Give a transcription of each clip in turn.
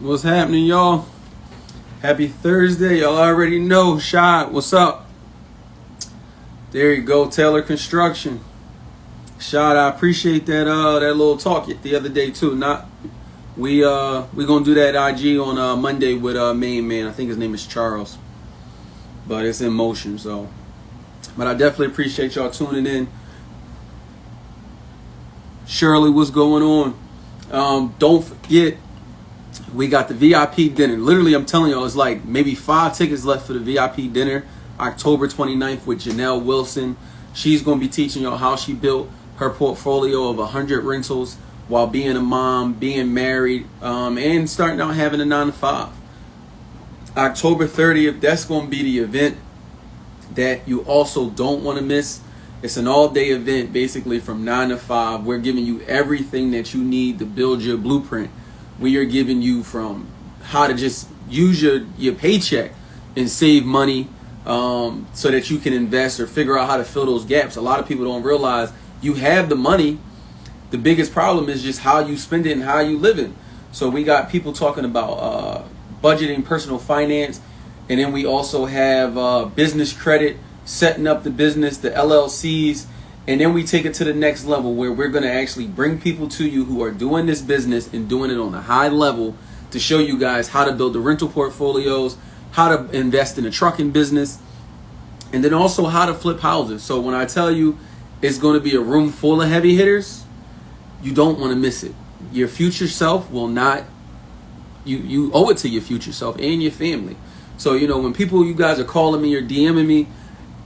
What's happening, y'all? Happy Thursday. Y'all already know. Shot, what's up? There you go, Taylor Construction. Shot, I appreciate that little talk the other day too. Not we gonna do that IG on Monday with main man. I think his name is Charles. But it's in motion, so. But I definitely appreciate y'all tuning in. Shirley, what's going on? Don't forget, we got the VIP dinner. Literally, I'm telling y'all, it's like maybe 5 tickets left for the VIP dinner, October 29th with Janelle Wilson. She's going to be teaching y'all how she built her portfolio of 100 rentals while being a mom, being married, and starting out having a 9 to 5. October 30th, that's going to be the event that you also don't want to miss. It's an all-day event, basically from 9 to 5. We're giving you everything that you need to build your blueprint. We are giving you from how to just use your paycheck and save money so that you can invest or figure out how to fill those gaps. A lot of people don't realize you have the money. The biggest problem is just how you spend it and how you live it. So we got people talking about budgeting, personal finance, and then we also have business credit, setting up the business, the LLCs, and then we take it to the next level where we're going to actually bring people to you who are doing this business and doing it on a high level to show you guys how to build the rental portfolios, how to invest in a trucking business, and then also how to flip houses. So when I tell you it's going to be a room full of heavy hitters, you don't want to miss it. Your future self will not, you owe it to your future self and your family. So, when you guys are calling me or DMing me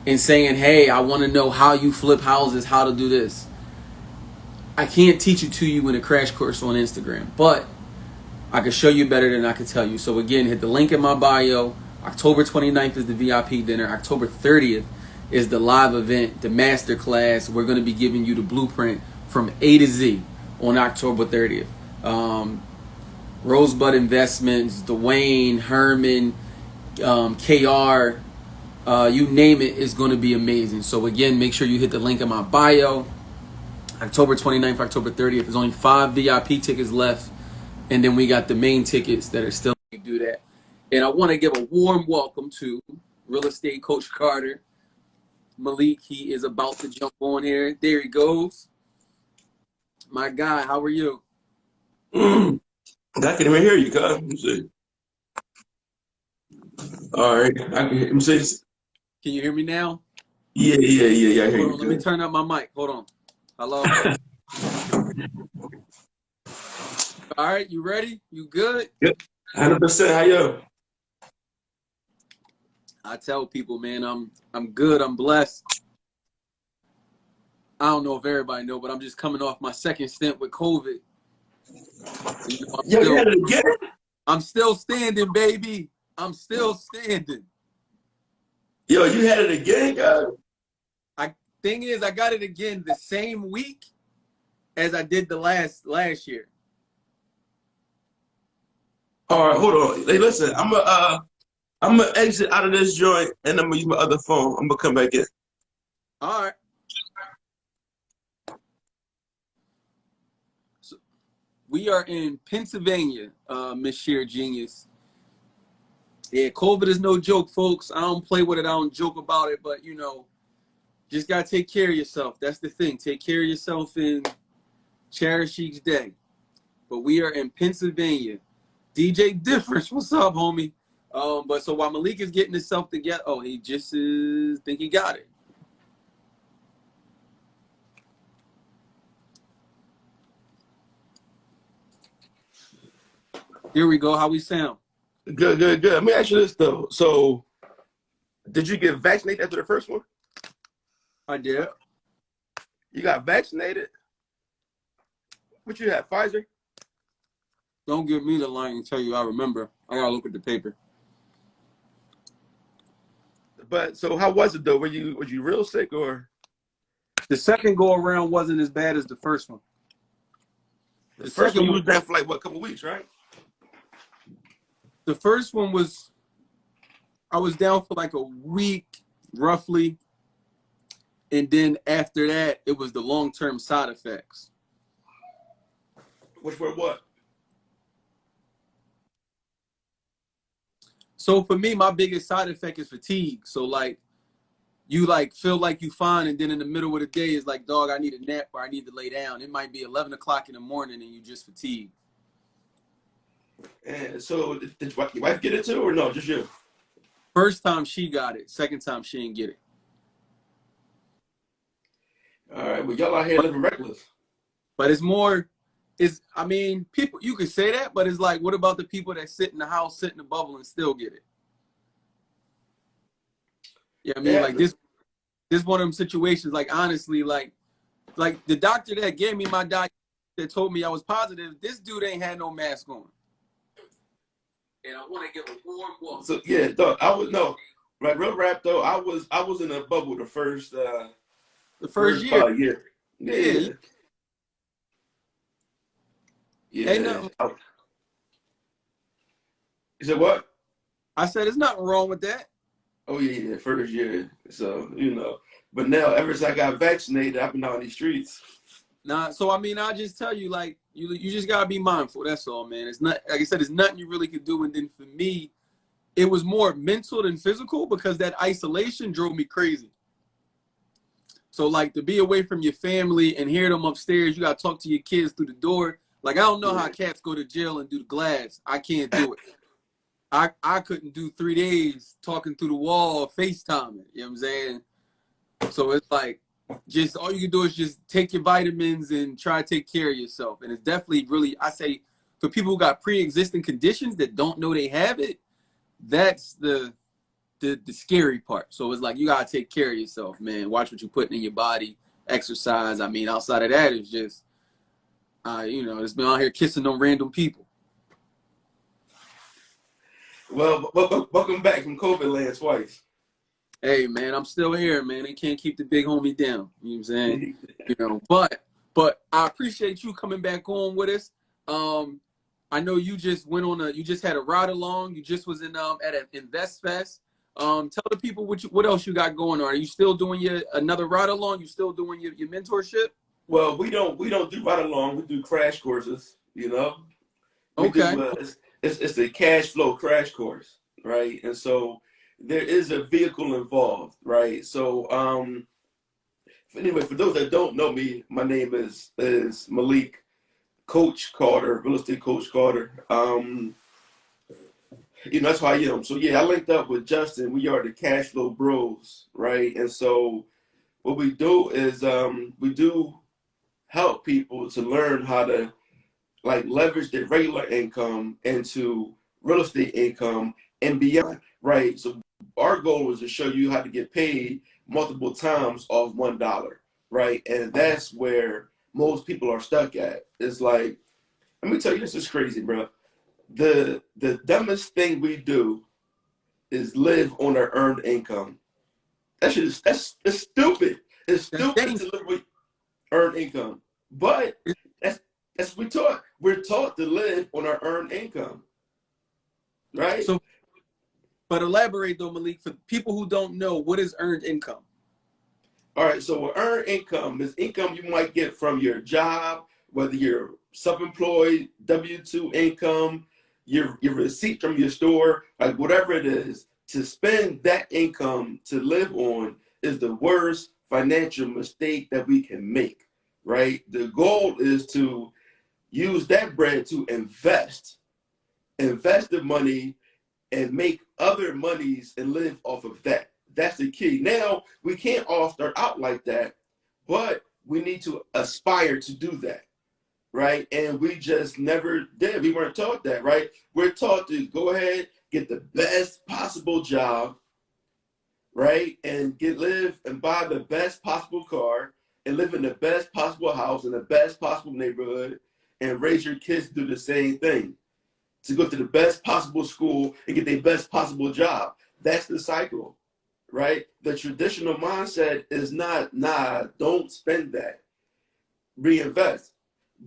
and saying, hey, I want to know how you flip houses, how to do this, I can't teach it to you in a crash course on Instagram, but I can show you better than I can tell you. So again, hit the link in my bio. October 29th is the VIP dinner. October 30th is the live event, the master class. We're going to be giving you the blueprint from A to Z on October 30th. Rosebud Investments, Dwayne, Herman, KR, you name it, is going to be amazing. So again, make sure you hit the link in my bio. October 29th, October 30th. There's only 5 VIP tickets left. And then we got the main tickets that are still going to do that. And I want to give a warm welcome to Real Estate Coach Carter. Malik, he is about to jump on here. There he goes. My guy, how are you? I can't even hear you, cuz. Let me see. All right. Let me see. Can you hear me now? Yeah. I hear Hold you on, let me good. turn up my mic. Hold on. Hello? All right, you ready? You good? Yep. 100%. How you? I tell people, man, I'm good. I'm blessed. I don't know if everybody know, but I'm just coming off my second stint with COVID. Yo, you had it again? I'm still standing, baby. I'm still standing. Yo, you had it again, guys? Thing is, I got it again the same week as I did the last year. All right, hold on. Hey, listen, I'm gonna exit out of this joint and I'm gonna use my other phone. I'm gonna come back in. All right. So we are in Pennsylvania, Miss Sheer Genius. Yeah, COVID is no joke, folks. I don't play with it. I don't joke about it, but just gotta take care of yourself. That's the thing. Take care of yourself and cherish each day. But we are in Pennsylvania. DJ Difference, what's up, homie? But so while Malik is getting himself together, he just think he got it. Here we go. How we sound? Good. Let me ask you this though. So, did you get vaccinated after the first one? I did. You got vaccinated? What you had, Pfizer? Don't give me the line and tell you I remember. I gotta look at the paper. But so how was it though? Was you real sick or? The second go around wasn't as bad as the first one. The first one you was down for like what, a couple weeks, right? The first one was, I was down for like a week, roughly. And then after that, it was the long-term side effects. Which were what? So for me, my biggest side effect is fatigue. So like you like feel like you fine, and then in the middle of the day is like, dog, I need a nap or I need to lay down. It might be 11 o'clock in the morning and you just fatigued. And so did your wife get it too, or no, just you? First time she got it, second time she didn't get it. All right, well, y'all out here But living reckless. but it's more, it's I mean, people you could say that, but it's like, what about the people that sit in the house, sit in the bubble, and still get it? Yeah, I It mean, like happens. this one of them situations. Like honestly, like the doctor that gave me my diet that told me I was positive. This dude ain't had no mask on. And I want to give a warm welcome. So yeah, dog, I was no, right, real rap though. I was in a bubble the The first first year, probably year. yeah, Yeah, ain't yeah. nothing. You said what? I said there's nothing wrong with that. Oh yeah, yeah, first year. So but now ever since I got vaccinated, I've been out in these streets. Nah, so I mean, I just tell you, like, you just gotta be mindful. That's all, man. It's not like I said, there's nothing you really could do. And then for me, it was more mental than physical because that isolation drove me crazy. So like to be away from your family and hear them upstairs, you gotta talk to your kids through the door. Like I don't know how Yeah. cats go to jail and do the glass. I can't do it. I couldn't do 3 days talking through the wall, FaceTiming. You know what I'm saying? So it's like just all you can do is just take your vitamins and try to take care of yourself. And it's definitely really, I say, for people who got pre-existing conditions that don't know they have it, that's the scary part. So it's like you gotta take care of yourself, man. Watch what you're putting in your body, exercise. I mean, outside of that, it's just it's been out here kissing on random people. Well, welcome back from COVID land twice. Hey man, I'm still here, man. They can't keep the big homie down. You know what I'm saying? But I appreciate you coming back on with us. I know you just you just had a ride along. You just was in at an Invest Fest. Tell the people what else you got going on. Are you still doing another ride along? You still doing your mentorship? Well, we don't do ride along. We do crash courses. We Okay. do it's the cash flow crash course, right? And so there is a vehicle involved, right? So anyway, for those that don't know me, my name is Malik Coach Carter, real estate coach Carter. That's who I am. So yeah, I linked up with Justin. We are the cash flow bros, right? And so what we do is we do help people to learn how to like leverage their regular income into real estate income and beyond, right? So our goal is to show you how to get paid multiple times off $1, right? And that's where most people are stuck at. It's like, let me tell you, this is crazy, bro. The dumbest thing we do is live on our earned income. That's stupid. It's That's stupid to dangerous. live with earned income. But that's what we taught. We're taught to live on our earned income, right? So, but elaborate though, Malik, for people who don't know, what is earned income? All right. So earned income is income you might get from your job, whether you're self-employed, W-2 income, your receipt from your store, like whatever it is. To spend that income to live on is the worst financial mistake that we can make, right? The goal is to use that bread to invest the money and make other monies and live off of that. That's the key. Now, we can't all start out like that, but we need to aspire to do that, right? And we just never did. We weren't taught that, right? We're taught to go ahead, get the best possible job, right? And live and buy the best possible car and live in the best possible house in the best possible neighborhood and raise your kids to do the same thing, to go to the best possible school and get the best possible job. That's the cycle, right? The traditional mindset is not, nah, don't spend that. Reinvest.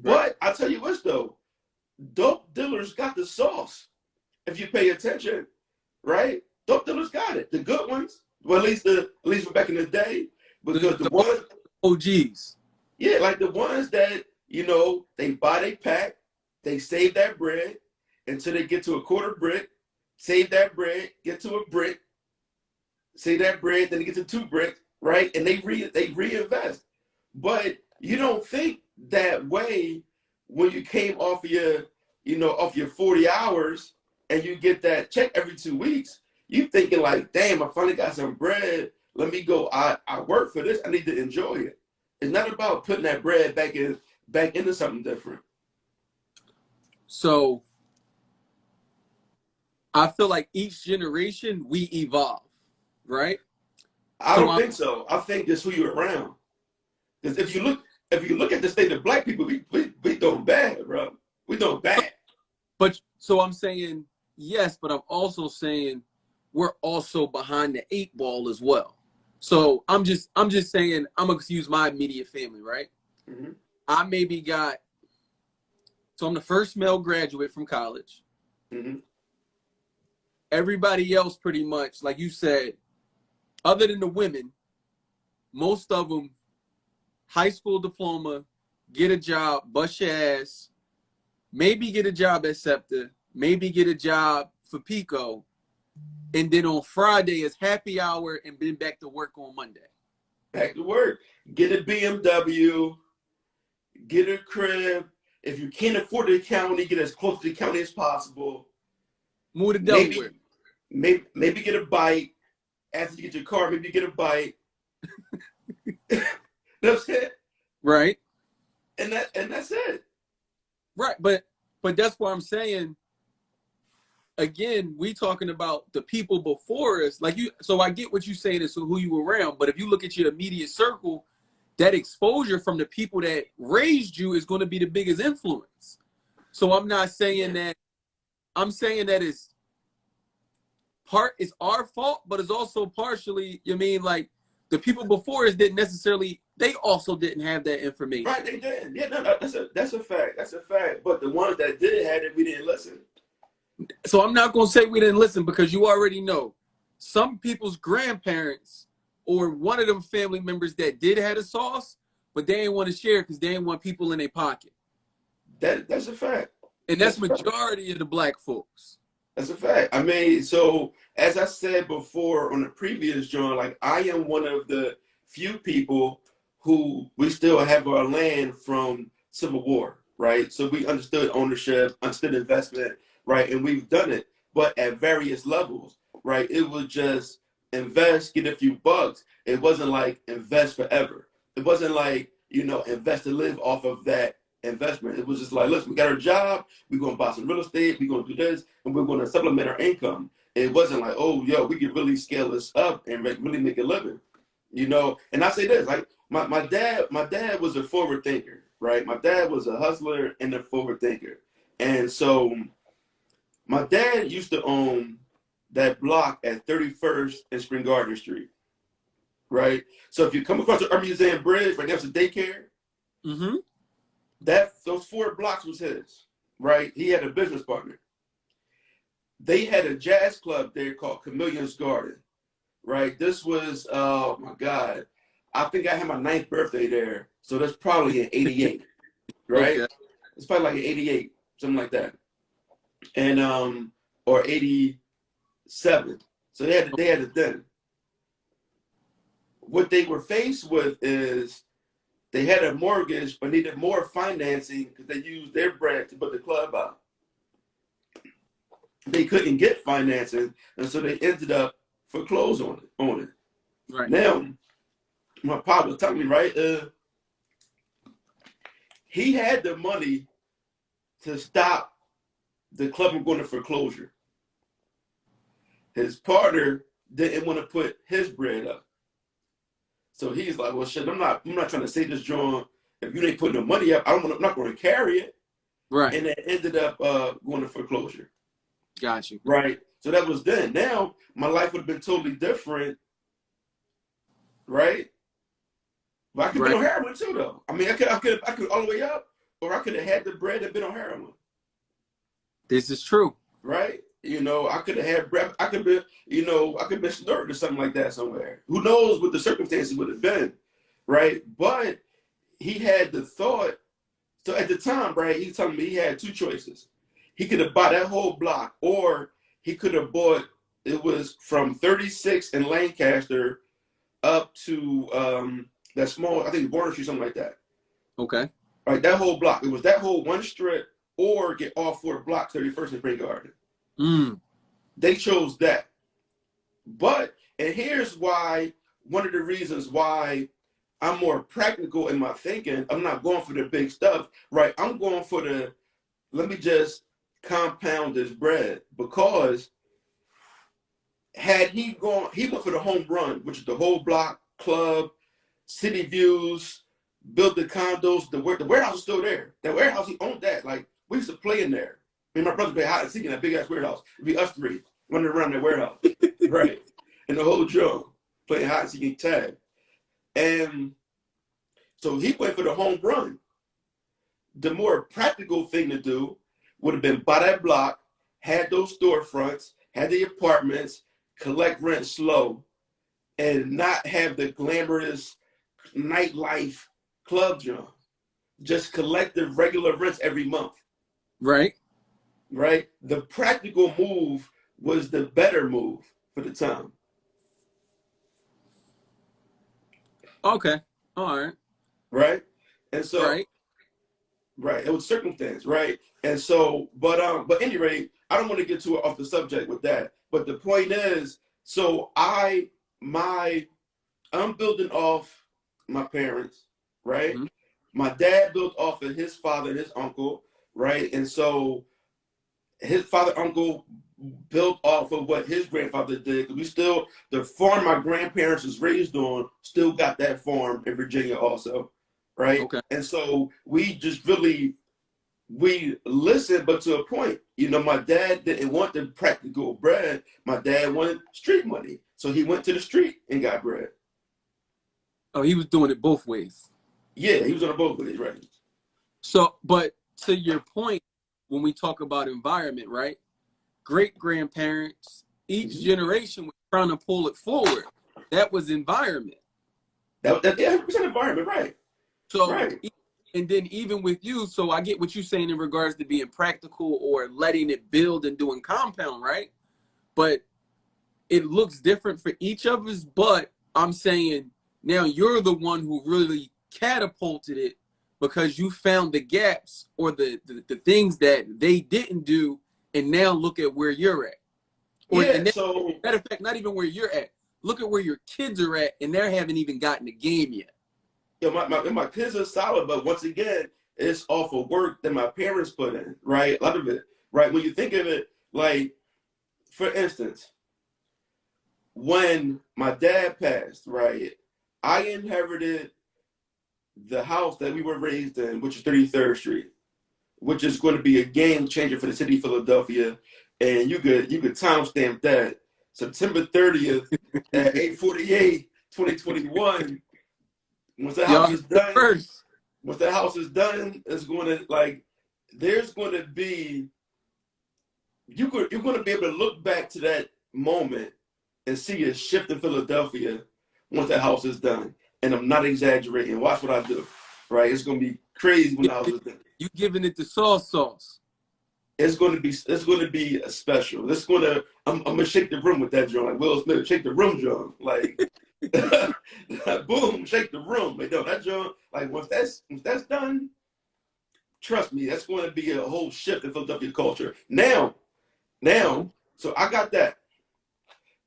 But I tell you what though, dope dealers got the sauce. If you pay attention, right? Dope dealers got it. The good ones, well, at least for back in the day, because the ones, OGs. yeah, like the ones that they buy their pack, they save that bread until they get to a quarter brick, save that bread, get to a brick, save that bread, then get to 2 bricks, right? And they reinvest. But you don't think that way when you came off of your, off your 40 hours and you get that check every 2 weeks. You thinking like, damn, I finally got some bread. Let me go. I work for this. I need to enjoy it. It's not about putting that bread back into something different. So I feel like each generation we evolve, right? I don't think so. I think it's who you're around. Because if you look at the state of black people, we doing bad, bro. We doing bad. But so I'm saying yes, but I'm also saying we're also behind the 8 ball as well. So I'm just saying I'm gonna use my immediate family, right? Mm-hmm. I maybe so I'm the first male graduate from college. Mm-hmm. Everybody else pretty much, like you said, other than the women, most of them high school diploma, get a job, bust your ass, maybe get a job at SEPTA, maybe get a job for Pico, and then on Friday is happy hour and been back to work on Monday. Back to work. Get a BMW, get a crib. If you can't afford the county, get as close to the county as possible. Move to Delaware. Maybe get a bike. After you get your car, maybe get a bike. That's it. Right. And that's it. Right. But that's why I'm saying, again, we talking about the people before us. Like so I get what you're saying is who you were around, but if you look at your immediate circle, that exposure from the people that raised you is going to be the biggest influence. So I'm not saying that, I'm saying that it's our fault, but it's also partially, like the people before us didn't necessarily, they also didn't have that information. Right, they didn't. Yeah, no, that's a fact. That's a fact. But the ones that did have it, we didn't listen. So I'm not going to say we didn't listen, because you already know some people's grandparents or one of them family members that did have the sauce, but they didn't want to share because they didn't want people in their pocket. That's a fact. And that's majority of the black folks. That's a fact. I mean, so as I said before on the previous John, like I am one of the few people who we still have our land from Civil War, right? So we understood ownership, understood investment, right? And we've done it, but at various levels, right? It was just invest, get a few bucks. It wasn't like invest forever. It wasn't like, invest to live off of that investment. It was just like, listen, we got our job, we're going to buy some real estate, we're going to do this, and we're going to supplement our income. It wasn't like, oh, we could really scale this up and really make a living, And I say this, like my dad was a forward thinker, right? My dad was a hustler and a forward thinker. And so my dad used to own that block at 31st and Spring Garden Street, right? So if you come across the Urban Museum Bridge, right next to daycare, mm-hmm. Those 4 blocks was his, right? He had a business partner. They had a jazz club there called Chameleon's Garden, right? This was, oh my God, I think I had my 9th birthday there. So that's probably in 88, right? Okay. It's probably like in 88, something like that. And, or 87. So they had it then. What they were faced with is they had a mortgage but needed more financing because they used their bread to put the club out. They couldn't get financing, and so they ended up foreclosed on it. Right. Now, my pop was telling me, right, he had the money to stop the club from going to foreclosure. His partner didn't want to put his bread up. So he's like, well, shit, I'm not trying to say this, John. If you ain't putting the money up, I'm not going to carry it. Right. And it ended up going to foreclosure. Got you. Right. So that was then. Now my life would have been totally different. Right. But I could have been on heroin too, though. I mean, I could all the way up, or I could have had the bread and been on heroin. This is true. Right. I could have had bread. I could be, I could have been snorting or something like that somewhere. Who knows what the circumstances would have been. Right. But he had the thought. So at the time, right, he's telling me he had 2 choices. He could have bought that whole block, or he could have bought, it was from 36 in Lancaster up to that small, I think Warner Street, something like that. Okay. Right, that whole block. It was that whole one strip or get all 4 blocks, 31st and Spring Garden. They chose that. But, and here's why, one of the reasons why I'm more practical in my thinking. I'm not going for the big stuff, right? I'm going for the, let me just compound this bread, because had he gone, he went for the home run, which is the whole block, club, city views, built the condos, the warehouse is still there. That warehouse, he owned that. Like, we used to play in there. Me and my brother played hide and seek in that big ass warehouse. It'd be us three running around that warehouse, right? And the whole Joe playing hide and seek tag. And so he went for the home run. The more practical thing to do would have been buy that block, had those storefronts, had the apartments, collect rent slow, and not have the glamorous nightlife club job. Just collect the regular rents every month. Right. Right? The practical move was the better move for the time. Okay. All right. Right? And so, right. It was circumstance, right? And so, but any rate, I don't want to get too off the subject with that. But the point is, so I'm building off my parents, right? Mm-hmm. My dad built off of his father and his uncle, right? And so his father, uncle built off of what his grandfather did. Because we still, the farm my grandparents was raised on, still got that farm in Virginia also, right? Okay. And so we just really, we listened, but to a point. You know, my dad didn't want the practical bread. My dad wanted street money. So he went to the street and got bread. Oh, he was doing it both ways. Yeah, he was on both ways, right? So, but to your point, when we talk about environment, right? Great grandparents, each generation was trying to pull it forward. That was environment. That 100% environment, right? So, right. And then even with you, so I get what you're saying in regards to being practical or letting it build and doing compound, right? But it looks different for each of us. But I'm saying now you're the one who really catapulted it because you found the gaps or the things that they didn't do, and now look at where you're at. Or, yeah, so matter of fact, not even where you're at. Look at where your kids are at, and they haven't even gotten the game yet. Yeah, my kids are solid, but once again, it's off of work that my parents put in, right? A lot of it, right? When you think of it, like, for instance, when my dad passed, right, I inherited the house that we were raised in, which is 33rd Street, which is going to be a game changer for the city of Philadelphia. And you could timestamp that September 30th at 8:48, 2021. Once the house is done, once the house is done, it's going to, like, there's going to be, you're going to be able to look back to that moment and see a shift in Philadelphia once the house is done. And I'm not exaggerating. Watch what I do, right? It's going to be crazy when the house is done. You giving it the sauce. It's going to be a special. I'm going to shake the room with that drum, like Will Smith, shake the room drum, like. Boom, shake the room. Like, no, that drum, like, once that's done, trust me, that's going to be a whole shift in Philadelphia culture. Now, so I got that.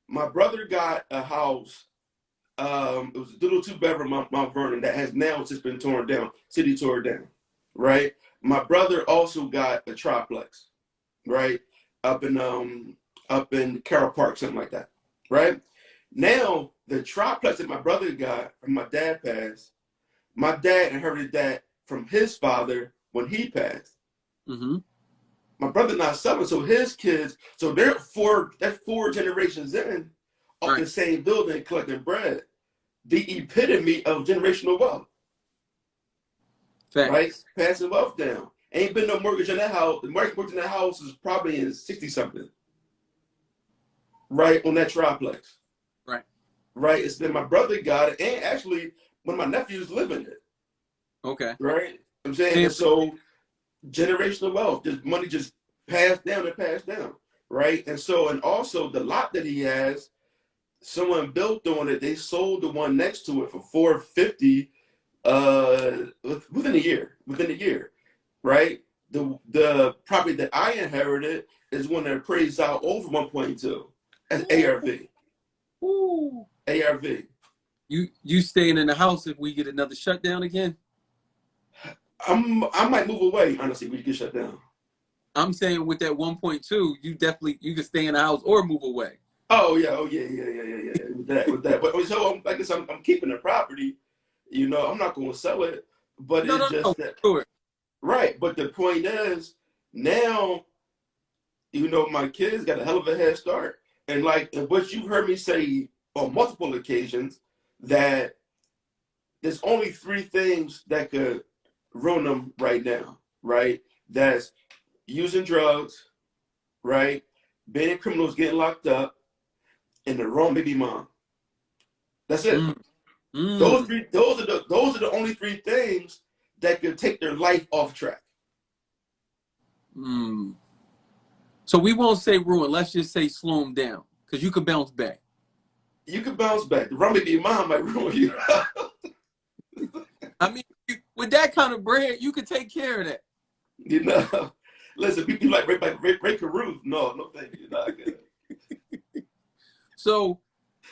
My brother got a house. It was a little 2-bedroom Mount Vernon that has now just been torn down. City tore it down, right? My brother also got a triplex, right, up in Carroll Park, something like that, right? Now, the triplex that my brother got when my dad passed, my dad inherited that from his father when he passed. Mm-hmm. My brother not selling, so his kids, so they're four generations in of the same building collecting bread. The epitome of generational wealth. Facts. Right? Passing wealth down. Ain't been no mortgage in that house. The mortgage in that house is probably in 60-something. Right? On that triplex. Right, it's then my brother got it, and actually one of my nephews live in it. Okay. Right? I'm saying, so generational wealth, this money just passed down and passed down. right? And so, and also the lot that he has, someone built on it. They sold the one next to it for 450 within a year. Within a year, right? The property that I inherited is one that appraised out over 1.2 as ARV. Ooh. ARV. You staying in the house if we get another shutdown again? I might move away, honestly, when you get shut down. I'm saying with that 1.2, you can stay in the house or move away. Oh yeah, With that. But so I guess I'm keeping the property. You know, I'm not going to sell it, but No, it's no, just no, that. sure. Right, but the point is now, you know, my kids got a hell of a head start, and like what you've heard me say on multiple occasions, that there's only three things that could ruin them right now. Right, that's using drugs, right, being criminals, getting locked up, and the wrong baby mom. That's it. Mm, Those mm, three, those are the only three things that could take their life off track. mm. So we won't say ruin. Let's just say slow them down because you could bounce back. You can bounce back. The wrong baby mom might ruin you. I mean, with that kind of bread, you could take care of that. You know, listen, people like Ray Caruth. No, thank you. Not good. So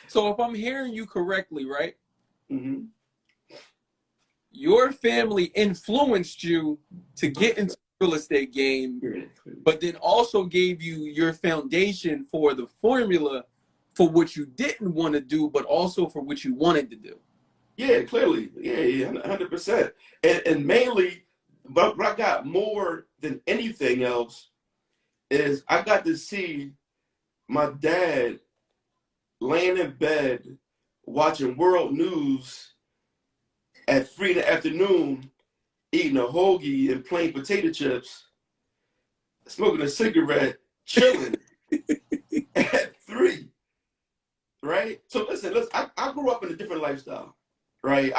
if I'm hearing you correctly, right? Mm-hmm. Your family influenced you to get into the real estate game, but then also gave you your foundation for the formula for what you didn't want to do, but also for what you wanted to do. Yeah, clearly. Yeah, 100%. And mainly, but what I got more than anything else is I got to see my dad laying in bed watching world news at 3 in the afternoon, eating a hoagie and plain potato chips, smoking a cigarette, chilling at 3, right? So listen, I grew up in a different lifestyle, right?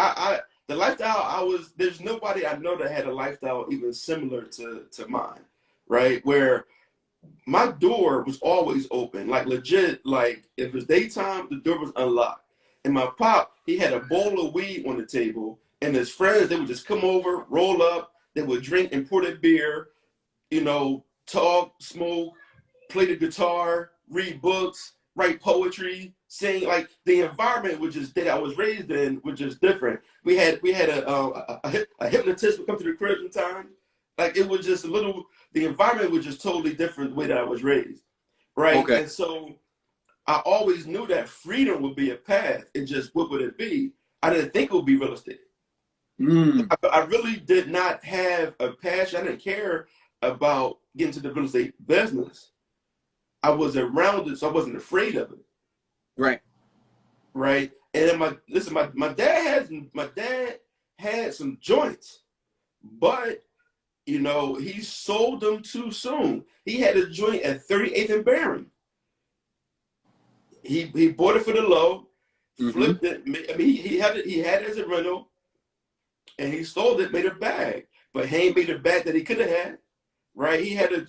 The lifestyle there's nobody I know that had a lifestyle even similar to mine, right? Where my door was always open, like legit, like if it was daytime, the door was unlocked. And my pop, he had a bowl of weed on the table, and his friends, they would just come over, roll up, they would drink imported beer, you know, talk, smoke, play the guitar, read books, write poetry, sing. Like the environment was just that I was raised in was just different. We had a hypnotist would come to the crib sometimes. Like it was just the environment was just totally different the way that I was raised, right? Okay. And so I always knew that freedom would be a path. It just, what would it be? I didn't think it would be real estate. Mm. I really did not have a passion. I didn't care about getting to the real estate business. I was around it, so I wasn't afraid of it. Right. Right. And then my dad had some joints, but you know, he sold them too soon. He had a joint at 38th and Barron. He bought it for the low, flipped it. I mean, he had it as a rental, and he sold it, made a bag. But he ain't made a bag that he could have had, right? He had a.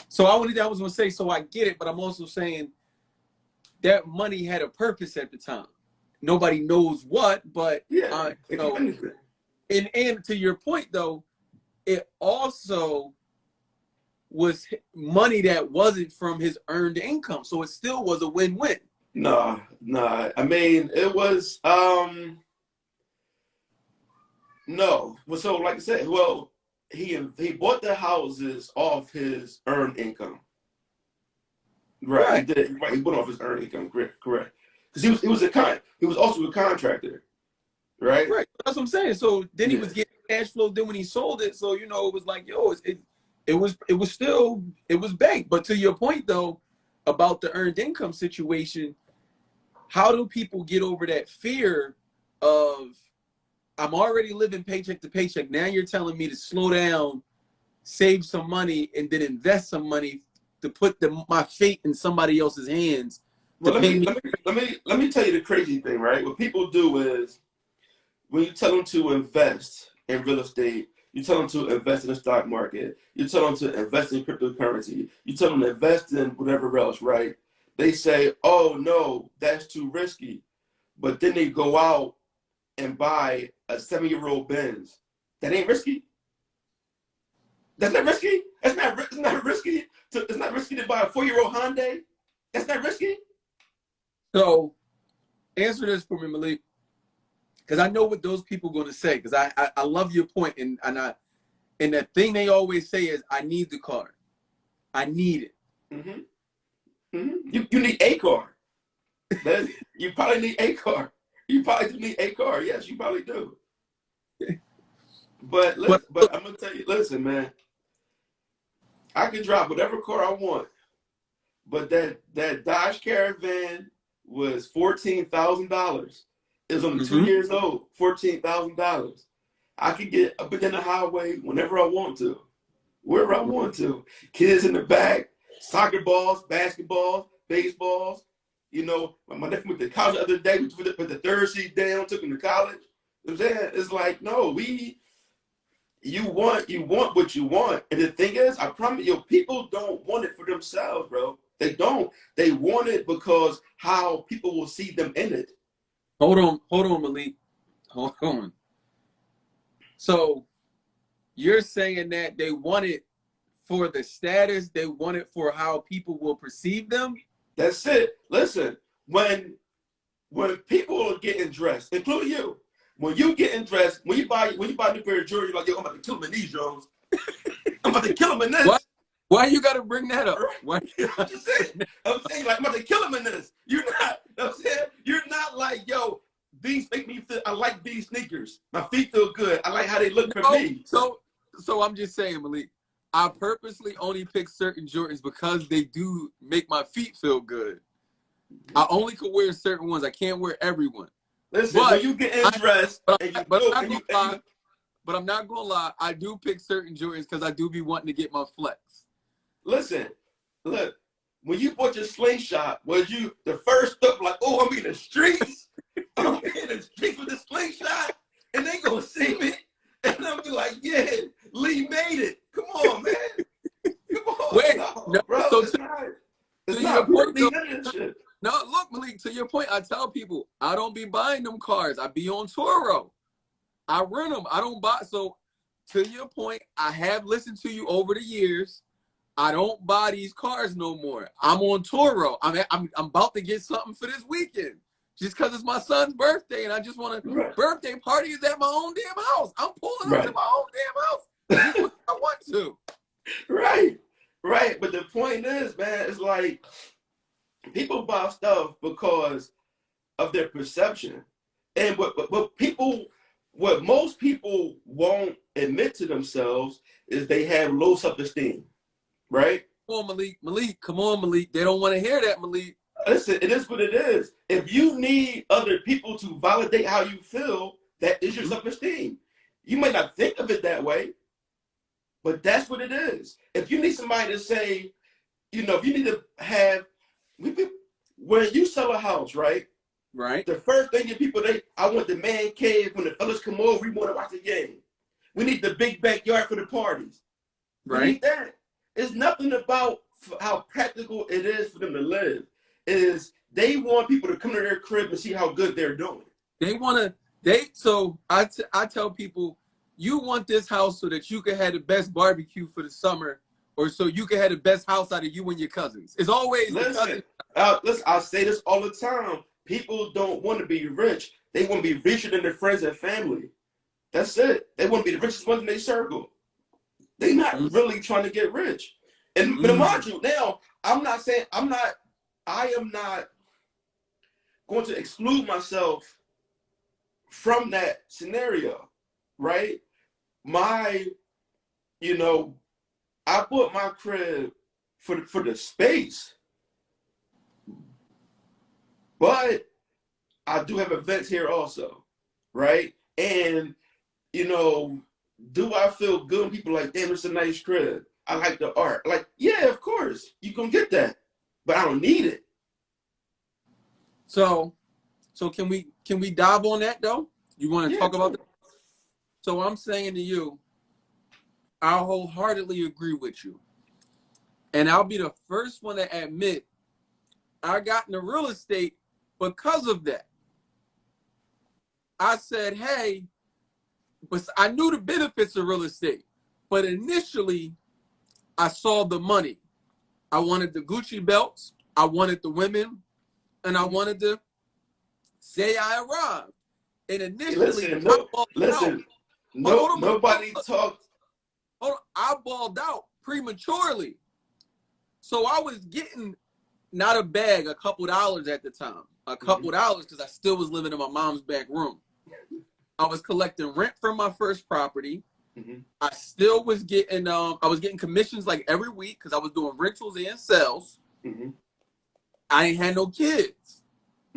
So I was going to say, so I get it, but I'm also saying that money had a purpose at the time. Nobody knows what, but Yeah, you know, and to your point though, it also was money that wasn't from his earned income, so it still was a win-win. Nah. I mean, it was no. Well, so like I said, well, he bought the houses off his earned income. Right. He did. Right. He bought off his earned income. Correct. Because he was also a contractor. Right. Right. That's what I'm saying. So then he was getting cash flow. Then when he sold it, so you know, it was like, yo, it was banked. But to your point though, about the earned income situation, how do people get over that fear of I'm already living paycheck to paycheck. Now you're telling me to slow down, save some money, and then invest some money to put my fate in somebody else's hands. Well, let me tell you the crazy thing, right? What people do is when you tell them to invest in real estate, You tell them to invest in the stock market. You tell them to invest in cryptocurrency. You tell them to invest in whatever else, right? They say, oh, no, that's too risky. But then they go out and buy a 7-year-old Benz. That ain't risky. That's not risky. It's not risky. It's not risky to buy a 4-year-old Hyundai. That's not risky. So answer this for me, Malik, because I know what those people are going to say. Because I love your point, and the thing they always say is, I need the car. I need it. Mm-hmm. Mm-hmm. You need a car. You probably need a car. You probably do need a car. Yes, you probably do. But I'm gonna tell you, listen, man. I can drive whatever car I want, but that Dodge Caravan was $14,000. It was only 2 years old. $14,000. I could get up and down the highway whenever I want to, wherever I want to. Kids in the back, soccer balls, basketballs, baseballs. You know, my nephew went to college the other day. We put the third seat down, took him to college. You know what I'm saying? It's like, no, you want what you want. And the thing is, I promise you, people don't want it for themselves, bro. They don't. They want it because how people will see them in it. Hold on, Malik. Hold on. So you're saying that they want it for the status, they want it for how people will perceive them? That's it. Listen, when people are getting dressed, including you, when you getting dressed, when you buy a new pair of jewelry, you're like, yo, I'm about to kill him in these, Jones. I'm about to kill him in this. What? Why you gotta bring that up? Why? I'm just saying, like, I'm about to kill him in this. You're not, you know what I'm saying? You're not like, yo, these make me feel, I like these sneakers. My feet feel good. I like how they look for me. So I'm just saying, Malik, I purposely only pick certain Jordans because they do make my feet feel good. I only could wear certain ones. I can't wear every one. Listen, when you get dressed, but I'm not gonna lie, I do pick certain Jordans because I do be wanting to get my flex. Listen, look, when you bought your slingshot, was you the first up like, oh, I'm in the streets? I'm in the streets with the slingshot, and they gonna see me, and I'm be like, yeah, Lee made it. Come on, man. Come on. Wait, no, bro, so it's not shit. No, look, Malik, to your point, I tell people, I don't be buying them cars. I be on Turo. I rent them. I don't buy. So to your point, I have listened to you over the years. I don't buy these cars no more. I'm on Turo. I'm about to get something for this weekend just because it's my son's birthday and I just want to birthday party is at my own damn house. I'm pulling up to my own damn house. Just I want to. Right. But the point is, man, it's like people buy stuff because of their perception. And what most people won't admit to themselves is they have low self-esteem. Right? Come on, Malik. Come on, Malik. They don't want to hear that, Malik. Listen, it is what it is. If you need other people to validate how you feel, that is your self-esteem. You might not think of it that way, but that's what it is. If you need somebody to say, you know, if you need to have, when you sell a house, right? Right. The first thing that people, I want the man cave. When the fellas come over, we want to watch the game. We need the big backyard for the parties. We need that. It's nothing about how practical it is for them to live. It is they want people to come to their crib and see how good they're doing. So I tell people, you want this house so that you can have the best barbecue for the summer, or so you can have the best house out of you and your cousins. It's always listen. I say this all the time. People don't want to be rich. They want to be richer than their friends and family. That's it. They want to be the richest ones in their circle. They're not really trying to get rich. And but mind you, now I am not going to exclude myself from that scenario, right? I bought my crib for the space, but I do have events here also, right? And do I feel good when people are like, damn, it's a nice crib? I like the art. Like, yeah, of course, you gonna get that, but I don't need it. So can we dive on that though? You want to talk about that? So I'm saying to you, I wholeheartedly agree with you. And I'll be the first one to admit I got into real estate because of that. I said, hey, but I knew the benefits of real estate. But initially, I saw the money. I wanted the Gucci belts. I wanted the women. And I wanted to say I arrived. And initially, Listen, I no, balled out. listen, Hold no, on, nobody talked. hold on. I balled out prematurely. So I was getting not a bag, a couple dollars at the time. A couple dollars because I still was living in my mom's back room. I was collecting rent from my first property. I still was getting I was getting commissions like every week because I was doing rentals and sales. I ain't had no kids.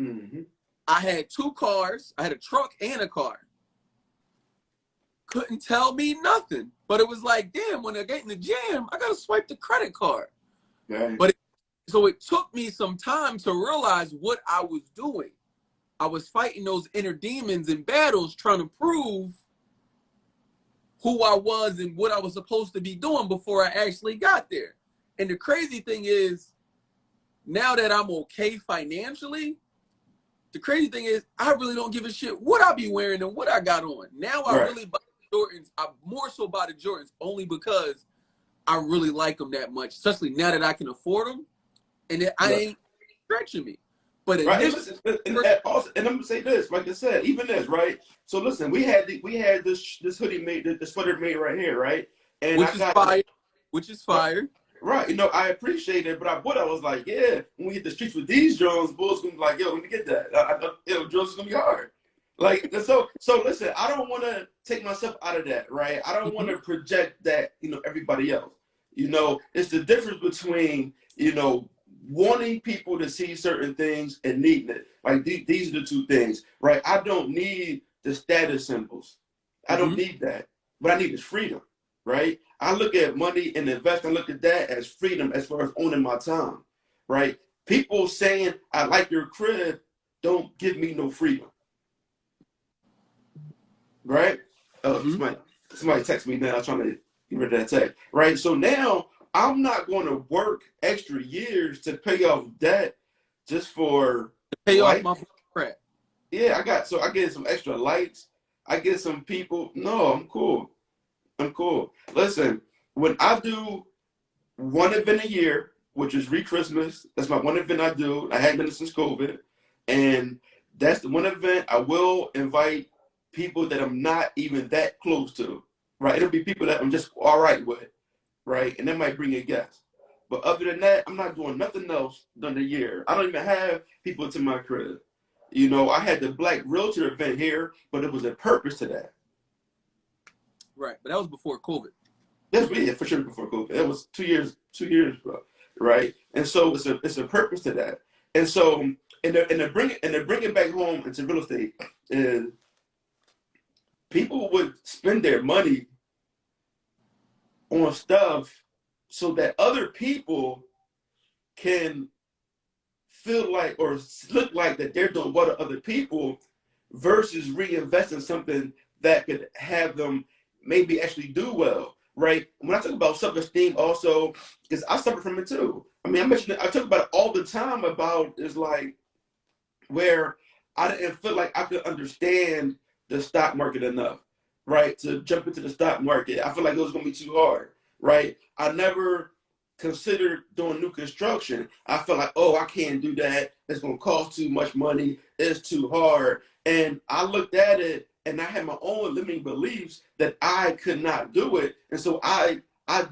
I had 2 cars. I had a truck and a car. Couldn't tell me nothing. But it was like, damn, when I get in the jam, I got to swipe the credit card. Right. But so it took me some time to realize what I was doing. I was fighting those inner demons and battles trying to prove who I was and what I was supposed to be doing before I actually got there. And the crazy thing is, now that I'm okay financially, the crazy thing is I really don't give a shit what I be wearing and what I got on. Now I really buy the Jordans. I more so buy the Jordans only because I really like them that much, especially now that I can afford them. And I ain't stretching me. But right, and I'm gonna say this, like I said, even this, right? So listen, we had this hoodie made, this sweater made right here, right? And which is fire. Right, you know, I appreciate it, but I was like, yeah, when we hit the streets with these drones, bulls gonna be like, yo, let me get that. Drones is gonna be hard. Like, so listen, I don't want to take myself out of that, right? I don't want to project that, you know, everybody else. You know, it's the difference between, you know, wanting people to see certain things and needing it. Like these are the 2 things, right? I don't need the status symbols. I don't need that. What I need is freedom, right? I look at money and investing, look at that as freedom as far as owning my time, right? People saying, I like your crib, don't give me no freedom, right? Somebody text me now trying to get rid of that text, right? So now I'm not going to work extra years to pay off debt just for pay off my crap. Yeah, I get some extra lights. I get some people. No, I'm cool. Listen, when I do one event a year, which is Re-Christmas, that's my one event I do. I haven't done it since COVID. And that's the one event I will invite people that I'm not even that close to, right? It'll be people that I'm just all right with, right? And that might bring a guest. But other than that, I'm not doing nothing else during the year. I don't even have people to my crib. You know, I had the Black Realtor event here, but it was a purpose to that. Right, but that was before COVID. That's really for sure before COVID. It was 2 years, bro. Right, and so it's a purpose to that. And so and to bring it back home into real estate is people would spend their money on stuff so that other people can feel like or look like that they're doing what to other people versus reinvesting something that could have them maybe actually do well, right? When I talk about self-esteem also, because I suffer from it too. I mean, I talk about it all the time about is like where I didn't feel like I could understand the stock market enough, right? To jump into the stock market. I feel like it was going to be too hard, right? I never considered doing new construction. I felt like, oh, I can't do that. It's going to cost too much money. It's too hard. And I looked at it and I had my own limiting beliefs that I could not do it. And so I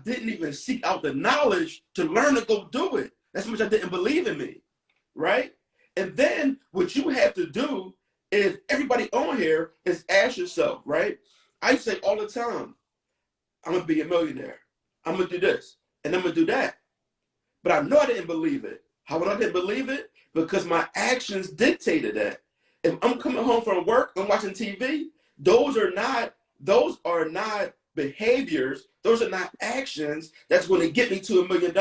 didn't even seek out the knowledge to learn to go do it. That's how much I didn't believe in me, right? And then what you have to do is everybody on here is ask yourself, right? I say all the time, I'm going to be a millionaire. I'm going to do this and I'm going to do that. But I know I didn't believe it. How would I didn't believe it? Because my actions dictated that. If I'm coming home from work and watching TV, those are not behaviors. Those are not actions that's going to get me to $1 million.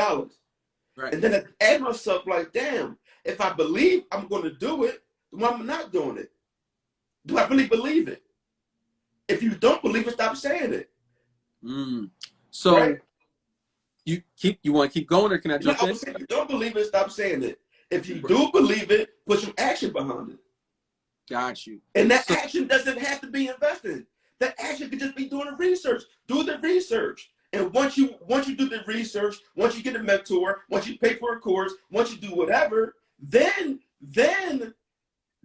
Right. And then I ask myself like, damn, if I believe I'm going to do it, then why am I not doing it? Do I really believe it? If you don't believe it, stop saying it. So right? you want to keep going, or can I You know, jump I in? would say if you don't believe it, stop saying it. If you do believe it, put some action behind it. Got you. And that So action doesn't have to be investing. That action could just be doing the research. Do the research. And once you do the research, once you get a mentor, once you pay for a course, once you do whatever, then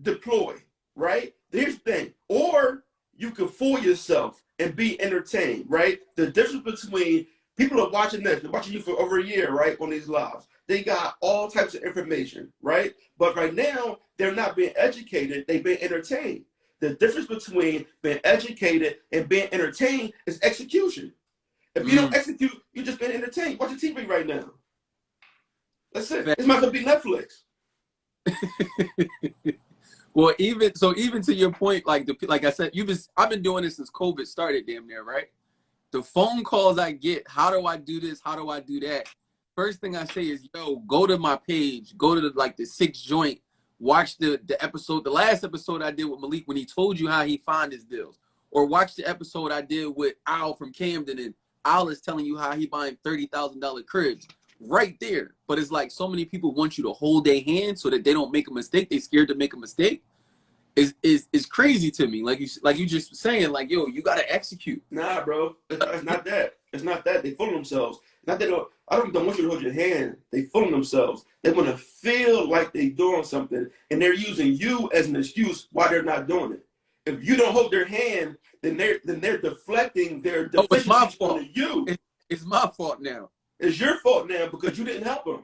deploy, right? Here's the thing. Or you can fool yourself and be entertained, right? The difference between people are watching this, they're watching you for over a year, right, on these lives. They got all types of information, right? But right now, they're not being educated, they've been entertained. The difference between being educated and being entertained is execution. If you don't execute, you're just being entertained. Watch the TV right now. That's it. It's not gonna be Netflix. well, even to your point, like I said, I've been doing this since COVID started, damn near, right? The phone calls I get, how do I do this? How do I do that? First thing I say is, yo, go to my page, go to the 6 joint, watch the episode, the last episode I did with Malik when he told you how he find his deals, or watch the episode I did with Al from Camden, and Al is telling you how he buying $30,000 cribs right there. But it's like so many people want you to hold their hand so that they don't make a mistake. They scared to make a mistake. Is crazy to me. Like you just saying, like, yo, you gotta execute. Nah, bro. It's not that. It's not that. They fooling themselves. Not they don't. I don't want you to hold your hand. They fooling themselves. They want to feel like they doing something, and they're using you as an excuse why they're not doing it. If you don't hold their hand, then they're deflecting their Oh, it's my deficiencies fault. onto you. It's my fault now. It's your fault now because you didn't help them.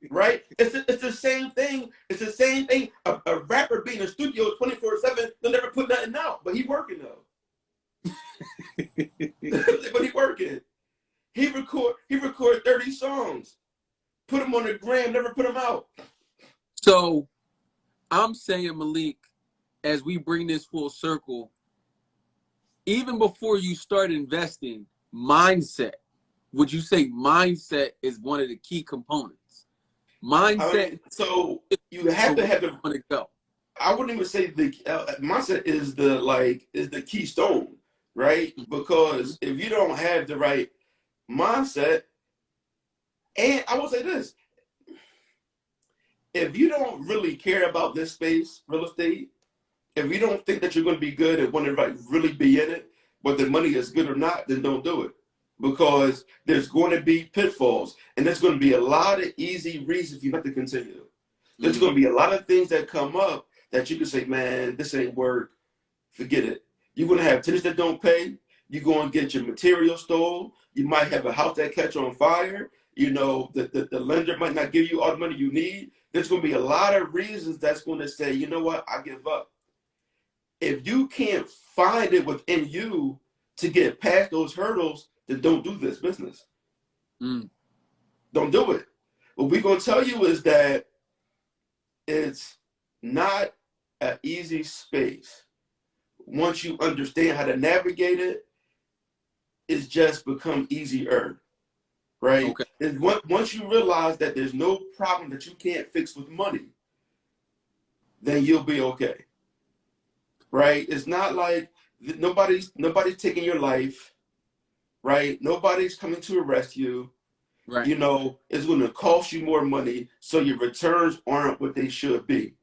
Right? It's the same thing. It's the same thing. A rapper being in a studio 24/7, they'll never put nothing out, but he working though. But he working. He record 30 songs, put them on the gram, never put them out. So I'm saying, Malik, as we bring this full circle, even before you start investing, mindset. Would you say mindset is one of the key components? Mindset. So you have to have to go. I wouldn't even say the mindset is the keystone, right? Because if you don't have the right mindset, and I will say this, if you don't really care about this space, real estate, if you don't think that you're going to be good and want to really be in it, whether the money is good or not, then don't do it. Because there's going to be pitfalls, and there's going to be a lot of easy reasons for you not to continue. There's going to be a lot of things that come up that you can say, man, this ain't work. Forget it. You're going to have tenants that don't pay. You're going to get your material stolen. You might have a house that catch on fire. You know, the lender might not give you all the money you need. There's going to be a lot of reasons that's going to say, you know what, I give up. If you can't find it within you to get past those hurdles, then don't do this business. Don't do it. What we're going to tell you is that it's not an easy space. Once you understand how to navigate it, it's just become easier, right? Okay. And once you realize that there's no problem that you can't fix with money, then you'll be okay, right? It's not like nobody's taking your life, right? Nobody's coming to arrest you. Right. You know, it's going to cost you more money, so your returns aren't what they should be.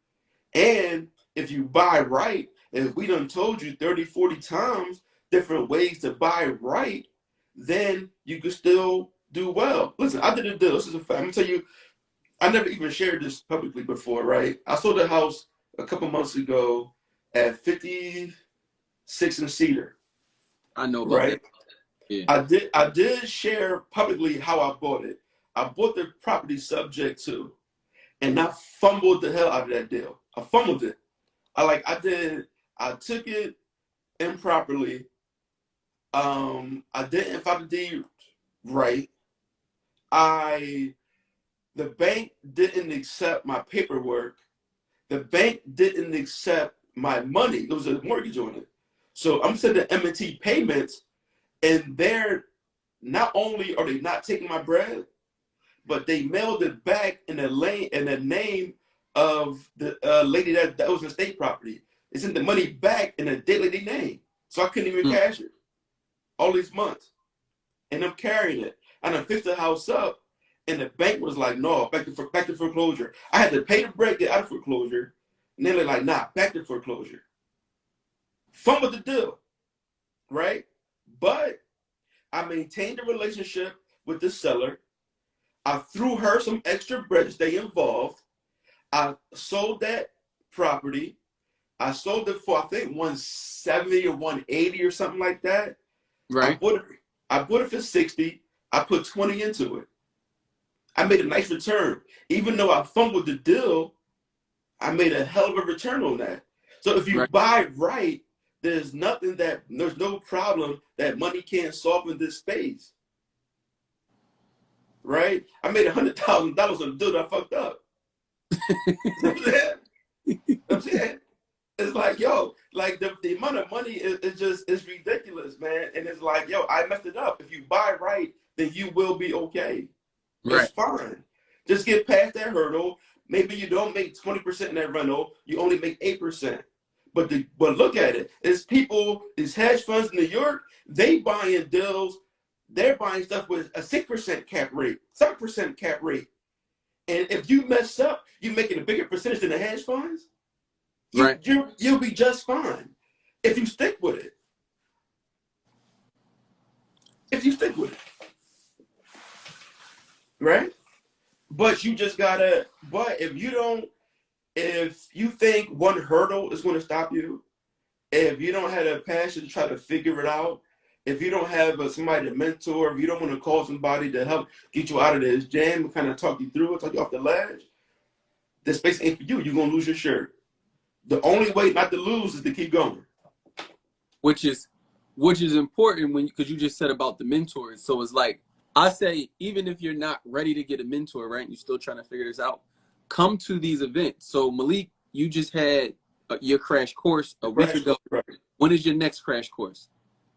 And if you buy right, if we done told you 30, 40 times different ways to buy right, then you can still do well. Listen, I did a deal. This is a fact. I'm going to tell you, I never even shared this publicly before, right? I sold a house a couple months ago at 56 and Cedar. I know about right? that. Yeah. I did share publicly how I bought it. I bought the property subject to, and I fumbled the hell out of that deal. I fumbled it. I took it improperly. I didn't file the deed right. The bank didn't accept my paperwork. The bank didn't accept my money. There was a mortgage on it. So I'm sending M&T payments, and they're not only are they not taking my bread, but they mailed it back in the name of the lady that was in state property. They sent the money back in a dead lady name. So I couldn't even cash it all these months. and I'm carrying it. And I fixed the house up, and the bank was like, no, back to foreclosure. I had to pay to break it out of foreclosure, and then they're like, nah, back to foreclosure. Fun with the deal, right? But I maintained a relationship with the seller. I threw her some extra bread to stay involved. I sold that property. I sold it for, I think, 170 or 180 or something like that. Right. I bought it for 60. I put 20 into it. I made a nice return. Even though I fumbled the deal, I made a hell of a return on that. So if you Right. buy right, there's no problem that money can't solve in this space. Right? I made $100,000 on a deal that I fucked up. I'm saying? It's like, yo, like the amount of money is ridiculous, man. And it's like, yo, I messed it up. If you buy right, then you will be okay. Right. It's fine. Just get past that hurdle. Maybe you don't make 20% in that rental. You only make 8%. But look at it. It's people, these hedge funds in New York, they buying deals. They're buying stuff with a 6% cap rate, 7% cap rate. And if you mess up, you're making a bigger percentage than the hedge funds. Right. You'll be just fine if you stick with it. If you stick with it. Right? But you just gotta, but if you think one hurdle is going to stop you, if you don't have a passion to try to figure it out, if you don't have somebody to mentor, if you don't want to call somebody to help get you out of this jam and kind of talk you through it, talk you off the ledge, this space ain't for you. You're going to lose your shirt. The only way not to lose is to keep going. Which is important because you just said about the mentors. So it's like, I say, even if you're not ready to get a mentor, right, you're still trying to figure this out, come to these events. So Malik, you just had your crash course a week ago. Right. When is your next crash course?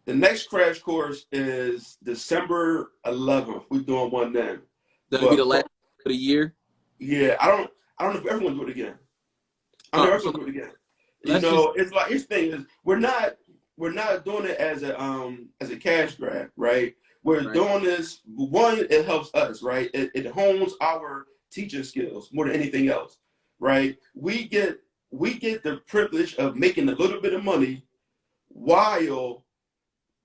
The next crash course is December 11th. We're doing one then. That'll be the last of the year? Yeah, I don't know if everyone do it again. I never do it again. You know, it's like, his thing is we're not doing it as a cash grab, right? We're doing this, one, it helps us, right? It hones our teaching skills more than anything else, right? We get the privilege of making a little bit of money while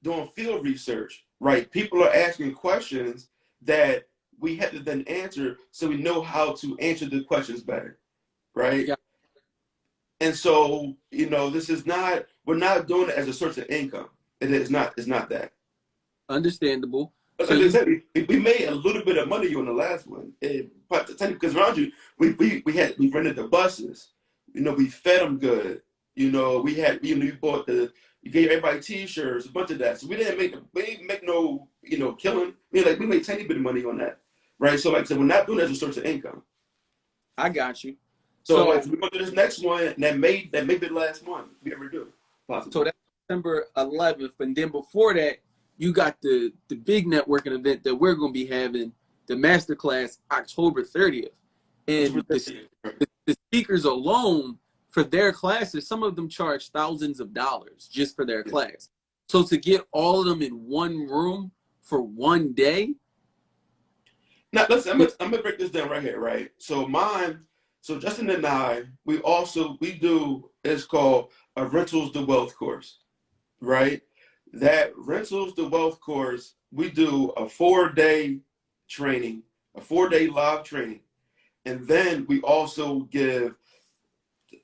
doing field research, right? People are asking questions that we have to then answer, so we know how to answer the questions better, right? Yeah. And so, you know, we're not doing it as a source of income. It's not that. Understandable. Like I said, we made a little bit of money on the last one. But because around you, we rented the buses. You know, we fed them good. You know, we gave everybody T-shirts, a bunch of that. So we didn't make no, you know, killing. We made a tiny bit of money on that, right? So like I said, we're not doing it as a source of income. I got you. So we're going to do this next one, and that may be the last one we ever do. Possibly. So that's December 11th, and then before that, you got the big networking event that we're going to be having, the masterclass, October 30th. And the speakers alone, for their classes, some of them charge thousands of dollars just for their class. So to get all of them in one room for one day. Now, listen, I'm gonna break this down right here, right? So Justin and I, we do, it's called a Rentals to Wealth course, right? That Rentals to Wealth course, we do a 4-day training, a 4-day live training. And then we also give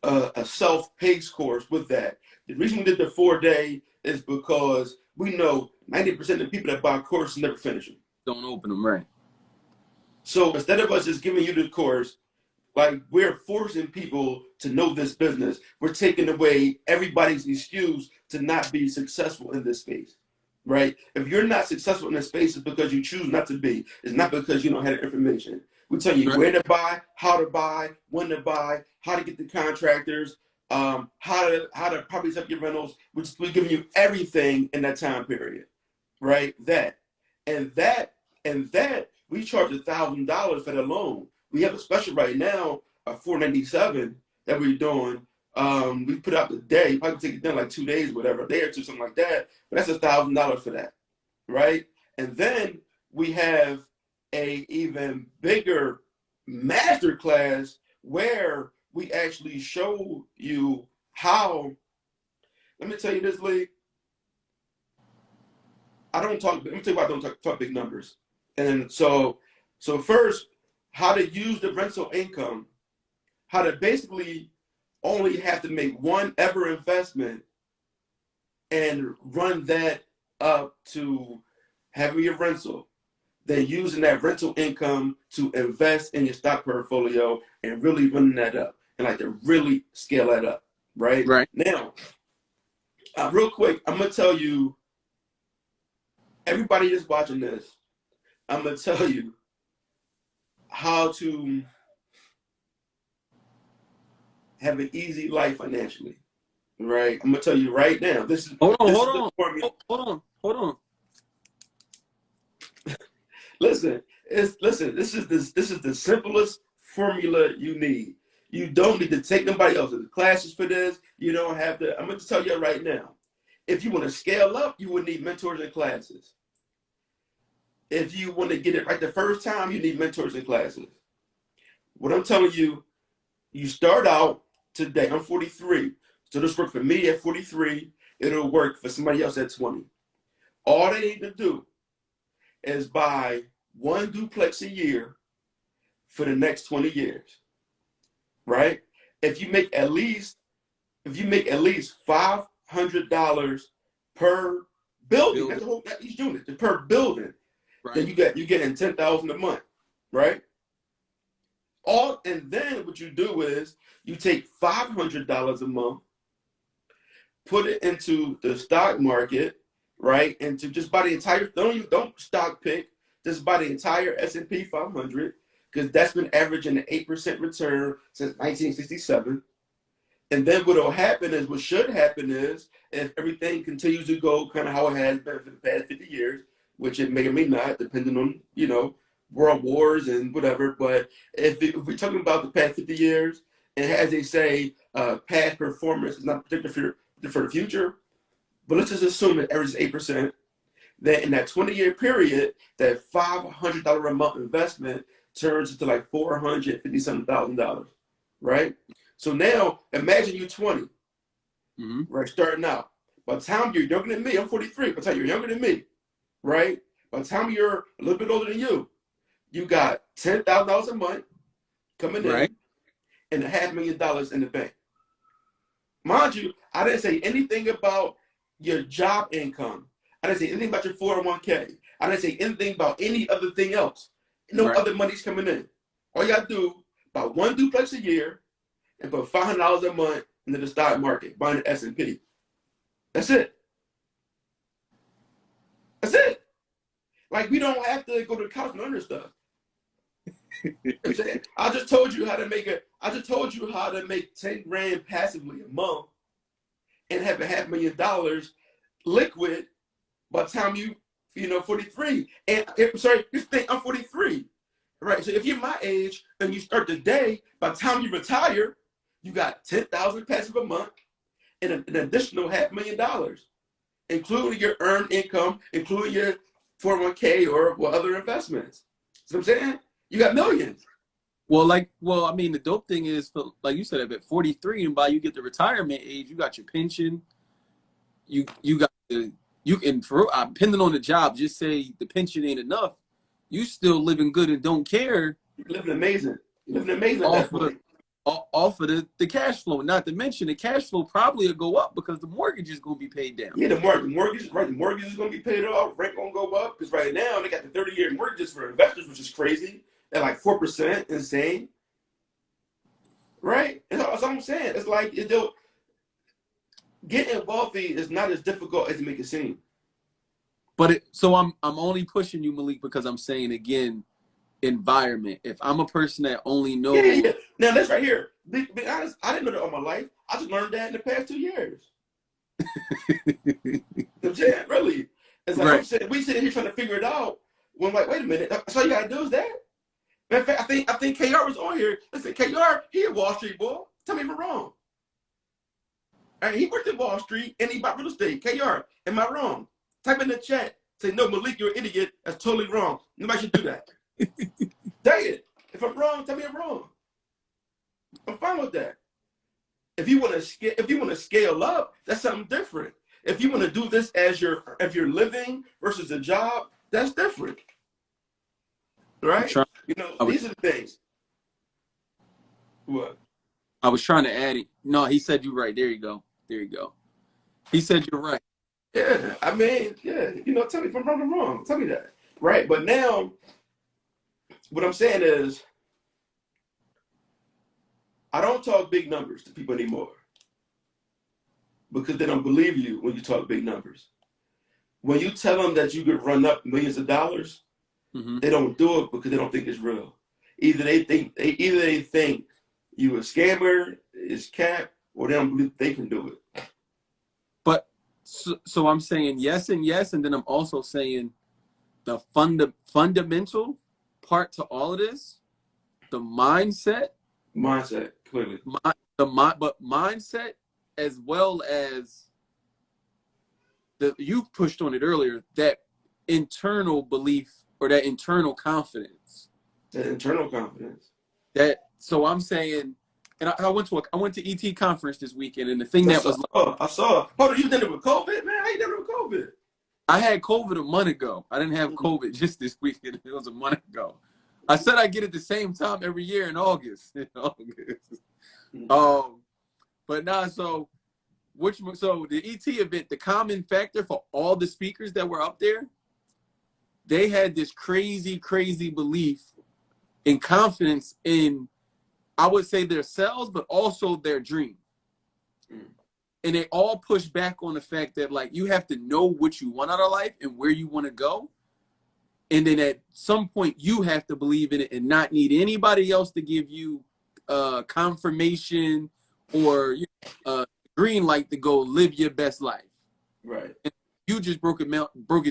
a self-paced course with that. The reason we did the 4-day is because we know 90% of the people that buy courses never finish them. Don't open them, right? So instead of us just giving you the course, like, we're forcing people to know this business. We're taking away everybody's excuse to not be successful in this space, right? If you're not successful in this space, it's because you choose not to be. It's not because you don't have the information. We tell you where to buy, how to buy, when to buy, how to get the contractors, how to properly set up your rentals. We're giving you everything in that time period, right? And that we charge $1,000 for the loan. We have a special right now, a $497 that we're doing. We put out the day, probably take it down like 2 days, whatever, a day or two, something like that. But that's $1,000 for that, right? And then we have a even bigger master class where we actually show you how. Let me tell you this, Lee. Let me tell you why I don't talk big numbers. And so first, how to use the rental income, how to basically only have to make one ever investment and run that up to having your rental, then using that rental income to invest in your stock portfolio and really running that up and like to really scale that up, right? Right. Now, real quick, I'm gonna tell you, everybody that's watching this, I'm gonna tell you how to have an easy life financially, right? I'm gonna tell you right now. Hold on. Hold on. Listen, this is the simplest formula you need. You don't need to take nobody else's classes for this. You don't have to. I'm going to tell you right now. If you want to scale up, you would need mentors and classes. If you want to get it right the first time, you need mentors and classes. What I'm telling you, you start out today. I'm 43. So this worked for me at 43. It'll work for somebody else at 20. All they need to do is buy one duplex a year for the next 20 years, right? If you make at least $500 per building, that's the whole each unit per building, right? Then you're getting $10,000 a month, right? And then what you do is you take $500 a month, put it into the stock market, right? And to just buy the entire, don't stock pick, just buy the entire S&P 500, because that's been averaging an 8% return since 1967. And then what should happen is, if everything continues to go kind of how it has been for the past 50 years, which it may or may not, depending on, world wars and whatever. But if we're talking about the past 50 years, and as they say, past performance is not predicted for the future, but let's just assume it averages 8%, that in that 20-year period, that $500 a month investment turns into like $457,000, right? So now imagine you're 20, right, starting out. By the time you're younger than me, I'm 43, by the time you're younger than me, right? By the time you're a little bit older than you got $10,000 a month coming in and $500,000 in the bank. Mind you, I didn't say anything about your job income. I didn't say anything about your 401k. I didn't say anything about any other thing else. No other money's coming in. All you got to do, buy one duplex a year and put $500 a month into the stock market, buying the S&P. That's it. That's it. Like, we don't have to go to the couch and learn this stuff. I just told you how to make 10 grand passively a month and have $500,000 liquid by the time you 43. And sorry, you think I'm 43, right? So if you're my age and you start today, by the time you retire, you got $10,000 passive a month and an additional $500,000, including your earned income, including your 401k or other investments. See what I'm saying? You got millions. Well, I mean, the dope thing is, like you said, at 43, and by you get the retirement age, you got your pension. You got depending on the job, just say the pension ain't enough. You still living good and don't care. You're living amazing. You're living amazing at that point. Off of the cash flow. Not to mention the cash flow probably will go up because the mortgage is going to be paid down. Yeah, the mortgage is going to be paid off. Rent going to go up because right now they got the 30-year mortgages for investors, which is crazy. At like 4%, insane. Right? That's all I'm saying. It's like getting wealthy is not as difficult as you make it seem. But so I'm only pushing you, Malik, because I'm saying again, environment. If I'm a person that only knows, yeah. Now that's right here. Be honest, I didn't know that all my life. I just learned that in the past 2 years. I'm saying, really, it's like I'm saying, we sitting here trying to figure it out. When I'm like, wait a minute, that's all you gotta do is that. In fact, I think KR was on here. Listen, KR, he a Wall Street boy. Tell me if I'm wrong. And he worked at Wall Street and he bought real estate. KR, am I wrong? Type in the chat. say, no, Malik, you're an idiot. That's totally wrong. Nobody should do that. Say it. If I'm wrong, tell me I'm wrong. I'm fine with that. If you want to scale up, that's something different. If you want to do this as your living versus a job, that's different. Right? You know, these are the things. What? I was trying to add it. No, he said you're right. There you go. There you go. He said you're right. Yeah, I mean, yeah, you know, tell me if I'm wrong, I'm wrong. Tell me that. Right? But now, what I'm saying is, I don't talk big numbers to people anymore because they don't believe you when you talk big numbers. When you tell them that you could run up millions of dollars, they don't do it because they don't think it's real. Either they think you a scammer, it's cap, or they don't believe they can do it. But so I'm saying yes, and then I'm also saying the fundamental part to all of this, the mindset. Mindset, clearly. But mindset as well as you pushed on it earlier, that internal belief or that internal confidence. That internal confidence. So I'm saying, and I went to ET conference this weekend, and the thing I saw. Hold on, you did it with COVID, man? How you did it with COVID? I had COVID a month ago. I didn't have COVID just this weekend. It was a month ago. I said I get it the same time every year in August. But nah, so the ET event, the common factor for all the speakers that were up there, they had this crazy belief and confidence in, I would say, their selves, but also their dream. And they all push back on the fact that, like, you have to know what you want out of life and where you want to go. And then at some point, you have to believe in it and not need anybody else to give you confirmation or green light to go live your best life. Right. And you just broke it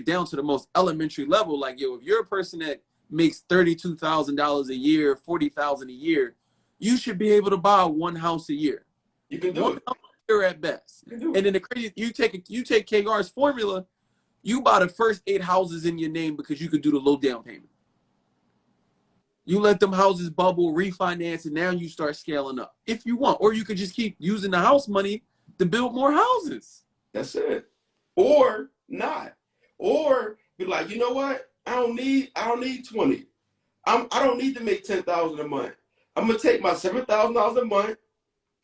down to the most elementary level. Like, yo, if you're a person that makes $32,000 a year, $40,000 a year, you should be able to buy one house a year. You can do one it. House a year at best. And then the crazy, you take KR's formula. You buy the first 8 houses in your name because you could do the low down payment. You let them houses bubble, refinance, and now you start scaling up if you want. Or you could just keep using the house money to build more houses. That's it. Or not. Or be like, you know what? I don't need 20. I don't need to make $10,000 a month. I'm gonna take my $7,000 a month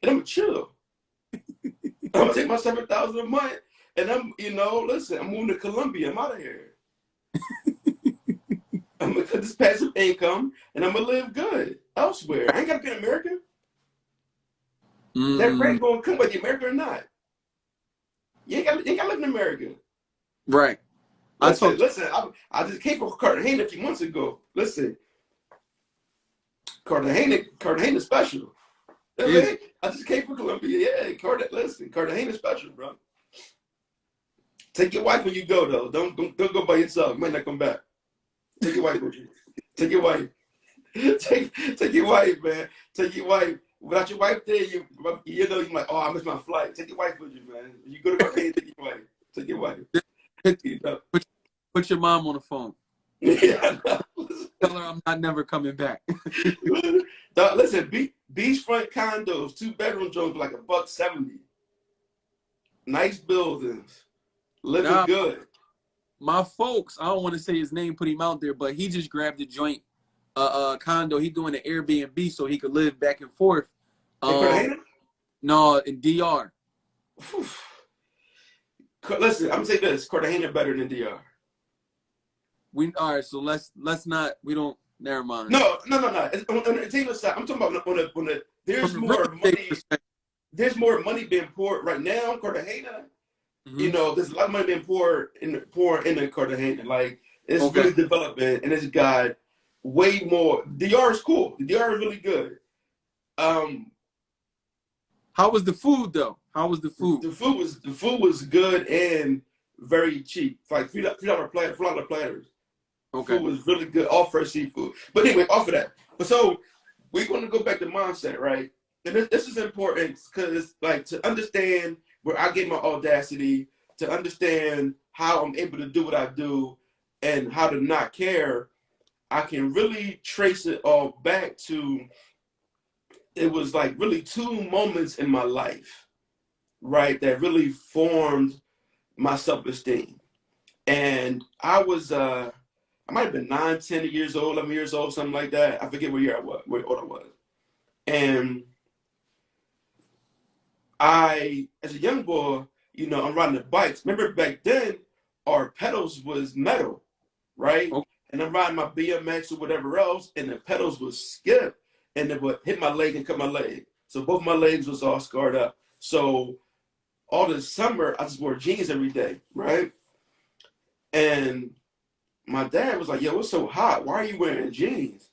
and I'm gonna chill. I'm gonna take my $7,000 a month. And listen, I'm moving to Colombia. I'm out of here. I'm going to cut this passive income, and I'm going to live good elsewhere. I ain't got to be in America. That rent going to come whether you're America or not. You ain't got to live in America. Right. Listen, I just came from Cartagena a few months ago. Listen, Cartagena special. Yeah. I just came from Colombia. Yeah, Cartagena special, bro. Take your wife when you go, though. Don't go by yourself. You might not come back. Take your wife with you. Take your wife. Take your wife, man. Take your wife. Without your wife there, you're like, oh, I missed my flight. Take your wife with you, man. You go to Cartagena, take your wife. Take your wife. Put your mom on the phone. Yeah. Tell her I'm not never coming back. Listen, beachfront condos, 2-bedroom joints, like $170. Nice buildings. Living good. My folks, I don't want to say his name, put him out there, but he just grabbed a joint condo. He doing an Airbnb so he could live back and forth. No, in DR. Listen, I'm gonna say this: Cartagena better than DR. All right, so let's not. We don't. Never mind. No. On the entertainment side, I'm talking about on the. There's more money. There's more money being poured right now in Cartagena. There's a lot of money being poured into Cartagena. Like, it's really developing, and it's got way more. DR is cool. The DR is really good. How was the food though? How was the food? The food was good and very cheap. Like $3 platters. Okay. Food was really good, all fresh seafood. But anyway, off of that. But so we're going to go back to mindset, right? And this is important because, like, to understand where I get my audacity, to understand how I'm able to do what I do and how to not care, I can really trace it all back to, it was like really two moments in my life, right, that really formed my self-esteem. And I was, I might have been 9, 10 years old, 11 years old, something like that. I forget what year I was, what old I was. And I, as a young boy, you know, I'm riding the bikes. Remember back then, our pedals was metal, right? Okay. And I'm riding my BMX or whatever else, and the pedals would skip, and it would hit my leg and cut my leg. So both my legs was all scarred up. So all this summer, I just wore jeans every day, right? And my dad was like, yo, it's so hot. Why are you wearing jeans?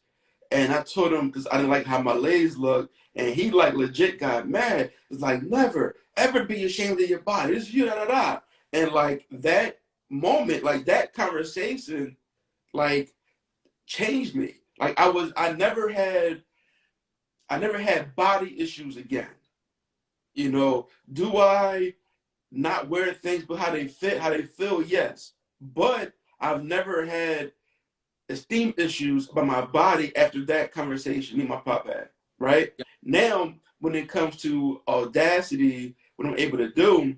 And I told him, because I didn't like how my legs looked, and he like legit got mad. It's like, never, ever be ashamed of your body. It's you, da, da, da. And like that moment, like that conversation, like changed me. Like I never had body issues again. You know, do I not wear things, but how they fit, how they feel? Yes. But I've never had esteem issues about my body after that conversation me and my pop had, right? Yeah. Now, when it comes to audacity, what I'm able to do,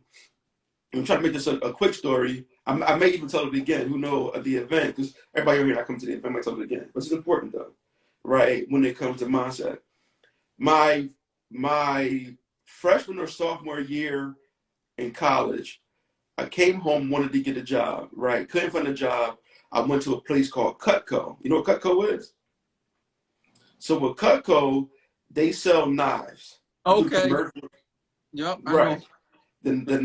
I'm trying to make this a quick story. I may even tell it again, who know of the event, because everybody over here I come to the event, I might tell it again. But it's important though, right? When it comes to mindset. My freshman or sophomore year in college, I came home, wanted to get a job, right? Couldn't find a job. I went to a place called Cutco. You know what Cutco is? So with Cutco, they sell knives. Okay. Yep. Right. The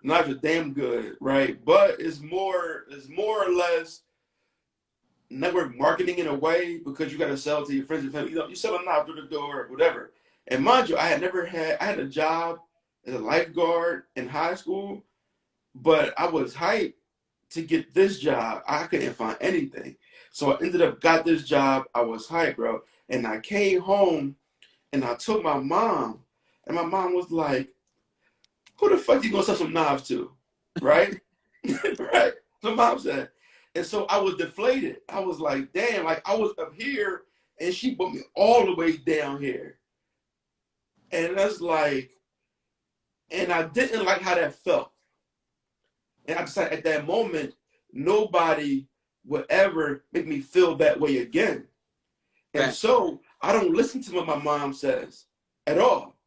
knives are damn good, right? But it's more or less network marketing in a way, because you got to sell to your friends and family. You know, you sell a knife through the door or whatever. And mind you, I had a job as a lifeguard in high school, but I was hyped to get this job. I couldn't find anything. So I ended up got this job. I was hyped, bro. And I came home and I told my mom, and my mom was like, who the fuck you gonna sell some knives to? Right? Right? So mom said. And so I was deflated. I was like, damn, like I was up here and she put me all the way down here. And that's like, and I didn't like how that felt. And I decided at that moment, nobody would ever make me feel that way again. And so I don't listen to what my mom says at all.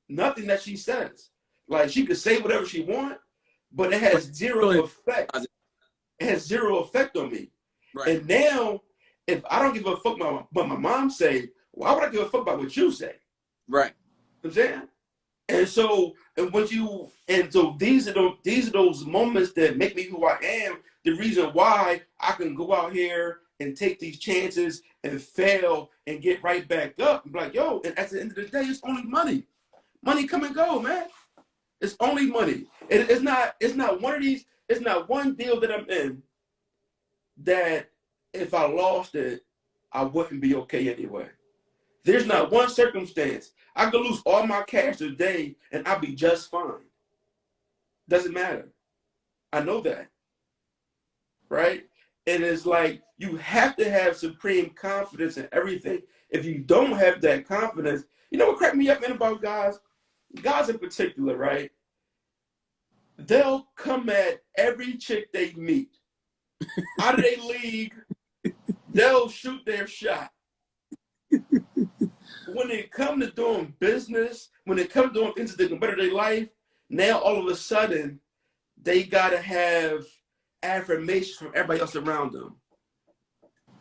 Nothing that she says. Like she could say whatever she wants, but it has zero effect. It has zero effect on me. Right. And now, if I don't give a fuck about what my mom say, why would I give a fuck about what you say? Right. You know what I'm saying? And so, these are those moments that make me who I am. The reason why I can go out here and take these chances and fail and get right back up and be like, yo, and at the end of the day, it's only money. Money come and go, man. It's only money. It's not one of these, it's not one deal that I'm in that if I lost it, I wouldn't be okay anyway. There's not one circumstance. I could lose all my cash today and I'll be just fine. Doesn't matter. I know that. Right? And it's like you have to have supreme confidence in everything. If you don't have that confidence, you know what cracked me up, man, about guys? Guys in particular, right? They'll come at every chick they meet. Out of their league, they'll shoot their shot. When it comes to doing business, when it comes to doing things that can better their life, now all of a sudden, they got to have affirmations from everybody else around them.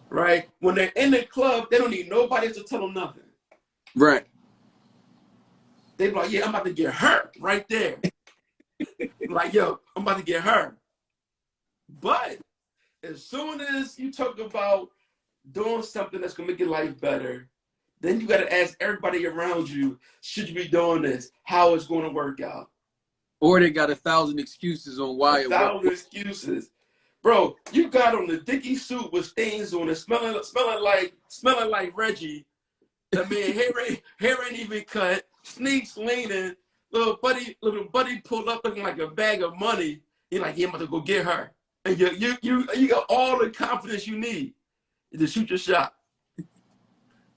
Right? When they're in the club, they don't need nobody else to tell them nothing. Right. They be like, yeah, I'm about to get hurt right there. Like, yo, I'm about to get hurt. But as soon as you talk about doing something that's going to make your life better, then you got to ask everybody around you, should you be doing this? How it's going to work out? Or they got 1,000 excuses on why it works. 1,000 excuses. Bro, you got on the Dickie suit with stains on it, smelling like Reggie. I mean, hair ain't even cut. Sneaks leaning. Little buddy pulled up looking like a bag of money. You're like, yeah, I'm about to go get her. And you got all the confidence you need to shoot your shot.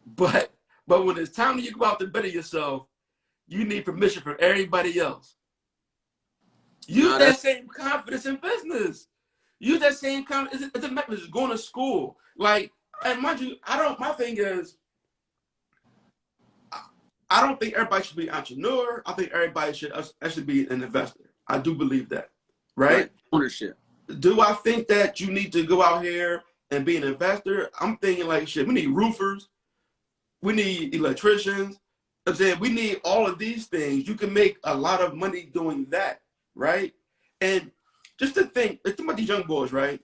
But when it's time to go out to better yourself, you need permission from everybody else. Use that same confidence in business. Use that same confidence. It's a mechanism. Going to school. Like, and mind you, my thing is, I don't think everybody should be an entrepreneur. I think everybody should actually be an investor. I do believe that. Right? Ownership. Do I think that you need to go out here and be an investor? I'm thinking like, shit, we need roofers. We need electricians. I'm saying we need all of these things. You can make a lot of money doing that, right? And just to think about these young boys, right?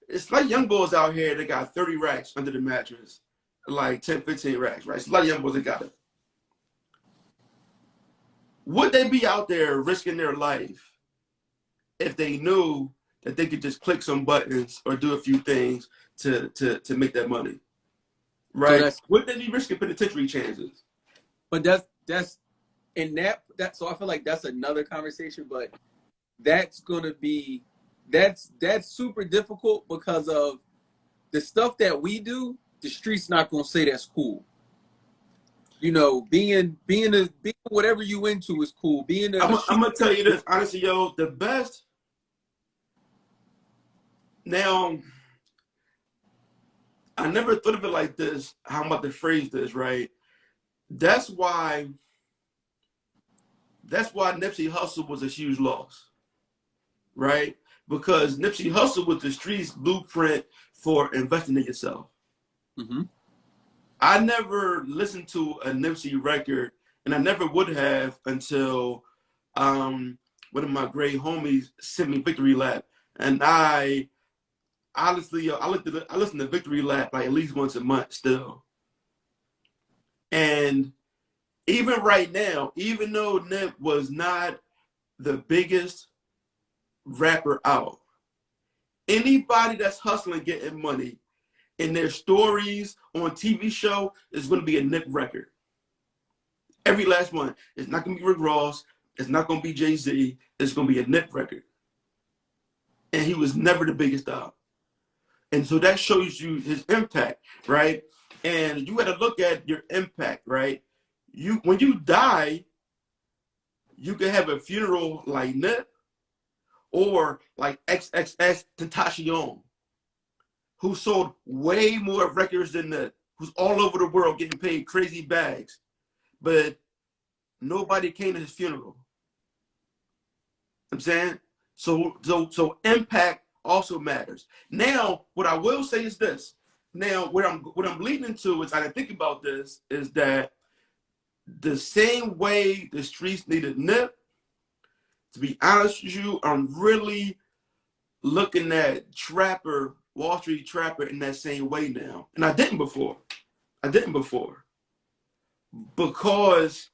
It's like young boys out here that got 30 racks under the mattress, like 10, 15 racks, right? It's a lot of young boys that got it. Would they be out there risking their life if they knew that they could just click some buttons or do a few things to make that money? Right? So would they be risking penitentiary chances? But that's in that so I feel like that's another conversation, but that's super difficult because of the stuff that we do. The street's not gonna say that's cool. You know, being whatever you into is cool. I'm gonna tell you this honestly, yo, the best. Now, I never thought of it like this. How I'm about to phrase this, right? That's why Nipsey Hussle was a huge loss, right? Because Nipsey Hussle was the street's blueprint for investing in yourself. Mm-hmm. I never listened to a Nipsey record, and I never would have until one of my great homies sent me Victory Lap, and I honestly, I listen to Victory Lap like at least once a month still. And even right now, even though Nip was not the biggest rapper out, anybody that's hustling, getting money, in their stories on TV show is going to be a Nip record. Every last one. It's not going to be Rick Ross. It's not going to be Jay-Z. It's going to be a Nip record. And he was never the biggest out. And so that shows you his impact, right? And you got to look at your impact, right? When you die, you can have a funeral like Nip or like XXX Tentacion, who sold way more records than Nip, who's all over the world getting paid crazy bags, but nobody came to his funeral. I'm saying? So impact also matters. Now, what I will say is this. Now, what I'm leading to is, I didn't think about this, is that the same way the streets needed Nip, to be honest with you, I'm really looking at Wall Street Trapper in that same way now. And I didn't before. Because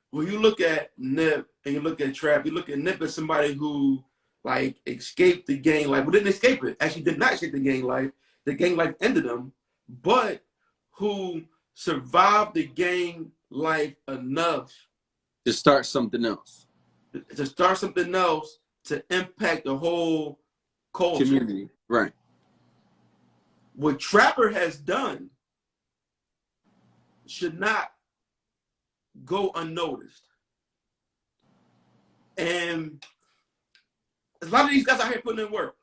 when you look at Nip and you look at Trap, you look at Nip as somebody who like escaped the gang life. Well, didn't escape it. Actually did not escape the gang life. The gang life ended him. But who survived the gang life enough to start something else. To impact the whole culture. Community. Right. What Trapper has done should not go unnoticed. And a lot of these guys out here putting in work.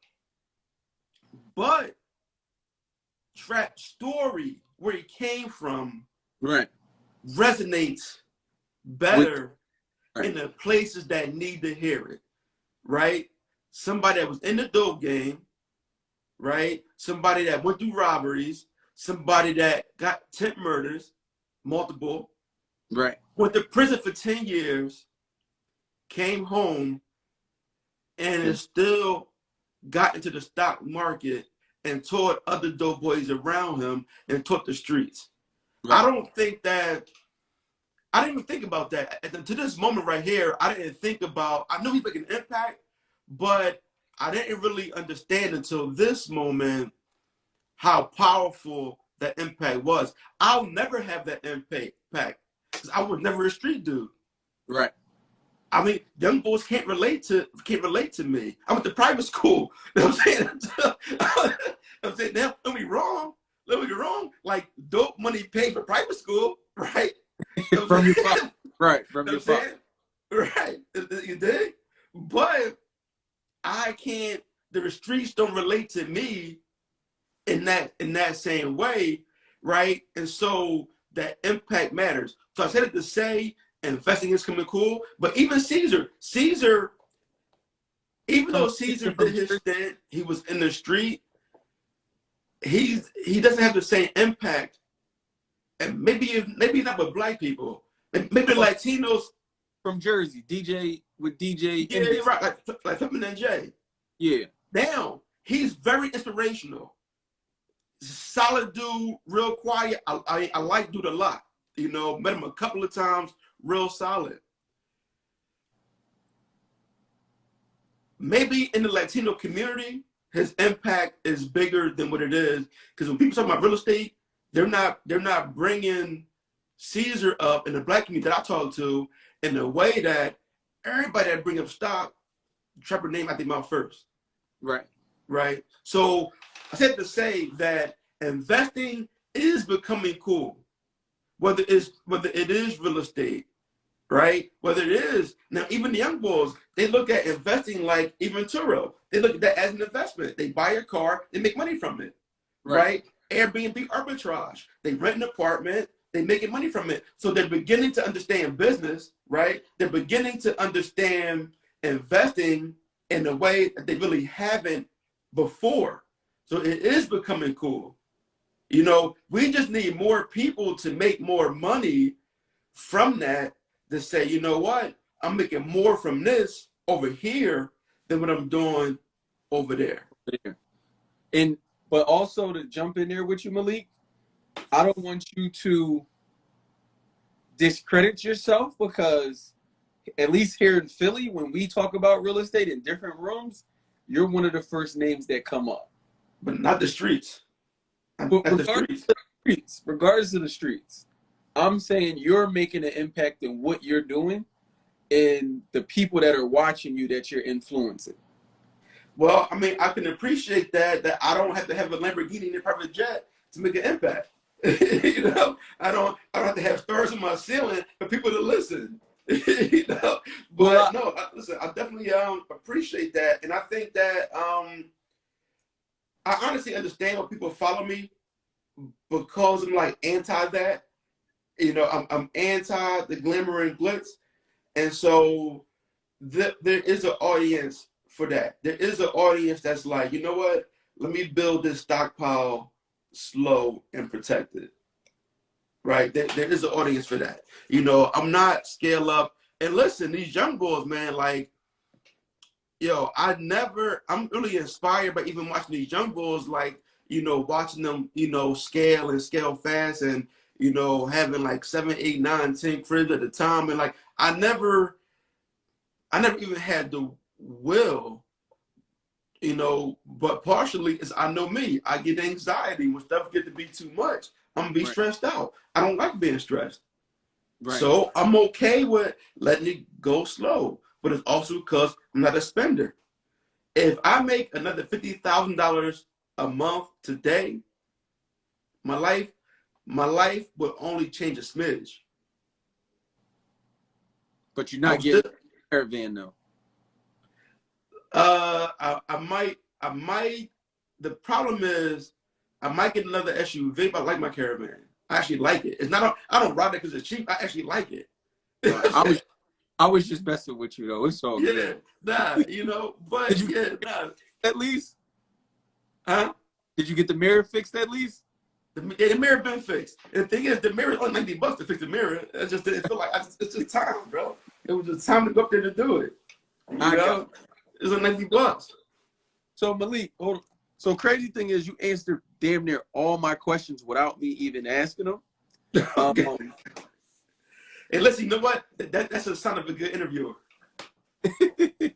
But Trap's story, where he came from, right, resonates better in the places that need to hear it. Right? Somebody that was in the dope game, right? Somebody that went through robberies, somebody that got 10 murders, multiple, right? Went to prison for 10 years, came home, and is still got into the stock market and taught other dope boys around him and taught the streets. Right. I didn't even think about that. To this moment right here, I didn't think about, I knew he's making an impact, but I didn't really understand until this moment how powerful that impact was. I'll never have that impact because I was never a street dude. Right. I mean, young boys can't relate to me. I went to private school. You know what I'm saying? I'm saying, now, don't be wrong. Let me be wrong. Like, dope money paid for private school, right? You know From your father. Right, from you know your what I'm father. saying? Right. You dig? But I can't, the streets don't relate to me in that same way, right? And so that impact matters. So I said it to say investing is coming cool, but even Caesar, even From though Caesar from did his stint, he was in the street, he doesn't have the same impact. And maybe not with black people. Maybe Latinos. from Jersey, DJ Yeah, Envy. you're right. Like Pimpin' and Jay. Yeah. Now, he's very inspirational. Solid dude, real quiet. I like dude a lot. You know, met him a couple of times, real solid. Maybe in the Latino community, his impact is bigger than what it is. Because when people talk about real estate, they're not bringing Caesar up in the black community that I talk to in a way that everybody that bring up stock, Trevor name out their mouth first. Right. Right. So I said to say that investing is becoming cool. Whether it is real estate, right? Whether it is now, even the young boys, they look at investing like even Turo. They look at that as an investment. They buy a car, they make money from it, right? Airbnb arbitrage. They rent an apartment, they making money from it. So they're beginning to understand business, right? They're beginning to understand investing in a way that they really haven't before. So it is becoming cool. You know, we just need more people to make more money from that, to say, you know what, I'm making more from this over here than what I'm doing over there. And but also to jump in there with you, Malik, I don't want you to discredit yourself, because at least here in Philly, when we talk about real estate in different rooms, you're one of the first names that come up. But not the streets. Regardless of the streets, I'm saying you're making an impact in what you're doing and the people that are watching you that you're influencing. Well, I mean, I can appreciate that I don't have to have a Lamborghini and a private jet to make an impact. You know, I don't have to have stars in my ceiling for people to listen. You know, but no, listen, I definitely appreciate that, and I think that I honestly understand when people follow me, because I'm like anti that. You know, I'm anti the glamour and glitz, and so there is an audience for that. There is an audience that's like, you know what? Let me build this stockpile slow and protected. Right? There is an audience for that. You know, I'm not scale up. And listen, these young boys, man, like, yo, I'm really inspired by even watching these young boys, like, you know, watching them, you know, scale fast, and, you know, having like 7, 8, 9, 10 cribs at the time. And like, I never even had the will, you know, but partially is I know me. I get anxiety when stuff get to be too much. I'm gonna be stressed out. I don't like being stressed. So I'm okay with letting it go slow, but it's also because I'm not a spender. If I make another $50,000 a month today, my life will only change a smidge. But you're not getting a caravan though. I might. The problem is, I might get another SUV, but I like my caravan. I actually like it. It's not. I don't ride it because it's cheap. I actually like it. I was just messing with you though. It's all good. Nah, you know. But Did you at least? Huh? Did you get the mirror fixed at least? The mirror been fixed. And the thing is, the mirror is only $90 to fix the mirror. It just didn't feel like it's just time, bro. It was just time to go up there to do it. You know? It's $90. So Malik, hold on. So crazy thing is, you answered damn near all my questions without me even asking them. Okay. Hey, listen, you know what? That's a sign of a good interviewer.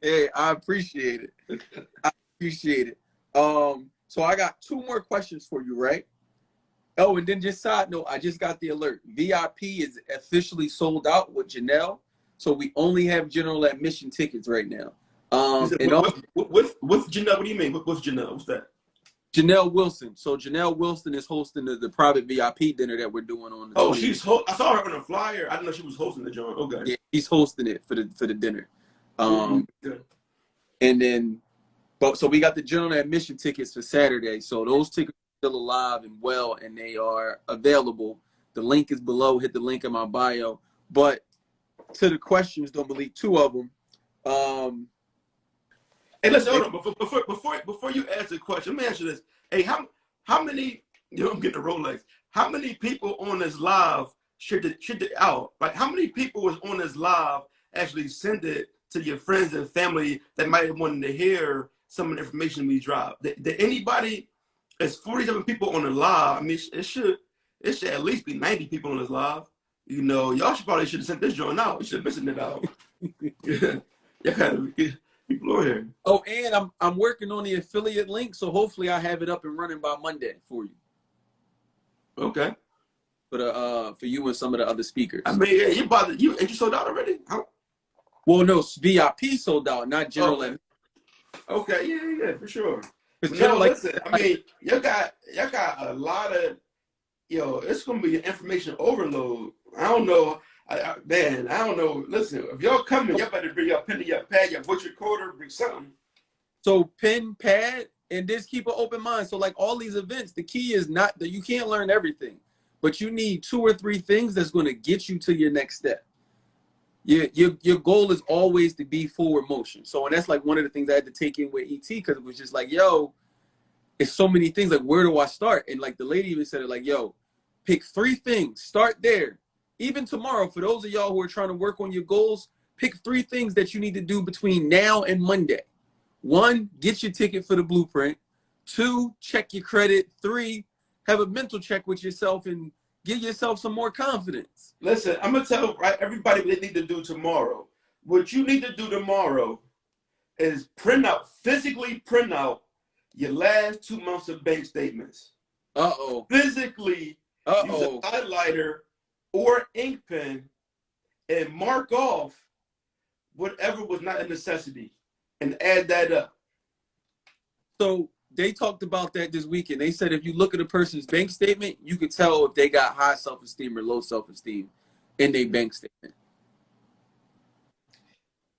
Hey, I appreciate it. I appreciate it. So I got 2 more questions for you, right? Oh, and then just side note, I just got the alert. VIP is officially sold out with Janelle. So we only have general admission tickets right now. You said, And what's Janelle? What do you mean? What's Janelle? What's that? Janelle Wilson. So Janelle Wilson is hosting the private VIP dinner that we're doing on the Oh, 20th. I saw her on a flyer. I didn't know she was hosting the joint. Okay. Yeah, he's hosting it for the dinner. Yeah. And then, so we got the general admission tickets for Saturday. So those tickets are still alive and well, and they are available. The link is below. Hit the link in my bio. But to the questions, don't believe two of them. Hey, listen, hold on. Before you ask the question, let me ask you this. Hey, how many? You know, I'm getting a Rolex. How many people on this live should it out? Like, how many people was on this live actually send it to your friends and family that might have wanted to hear some of the information we dropped? Did anybody? It's 47 people on the live. I mean, it should at least be 90 people on this live. You know, y'all probably should have sent this joint out. You should have missing it out. Yeah, kind of. People are here. Oh, and I'm working on the affiliate link, so hopefully I have it up and running by Monday for you. Okay. For you and some of the other speakers. I mean, yeah, you sold out already? Well, no, VIP sold out, not general. Okay, yeah, for sure. No, listen, I mean, y'all got a lot of, it's gonna be an information overload. I don't know. Man, I don't know. Listen, if y'all coming, y'all better bring your pen and your pad, your voice recorder, bring something. So pen, pad, and just keep an open mind. So like all these events, the key is not that you can't learn everything, but you need 2 or 3 things that's going to get you to your next step. Your goal is always to be forward motion. So, and that's like one of the things I had to take in with ET, because it was just like, yo, it's so many things. Like, where do I start? And like the lady even said it, like, yo, pick 3 things, start there. Even tomorrow, for those of y'all who are trying to work on your goals, pick 3 things that you need to do between now and Monday. 1, get your ticket for the blueprint. 2, check your credit. 3, have a mental check with yourself and give yourself some more confidence. Listen, I'm going to tell everybody what they need to do tomorrow. What you need to do tomorrow is physically print out your last 2 months of bank statements. Physically use a highlighter or ink pen and mark off whatever was not a necessity and add that up. So they talked about that this weekend. They said if you look at a person's bank statement, you can tell if they got high self-esteem or low self-esteem in their bank statement.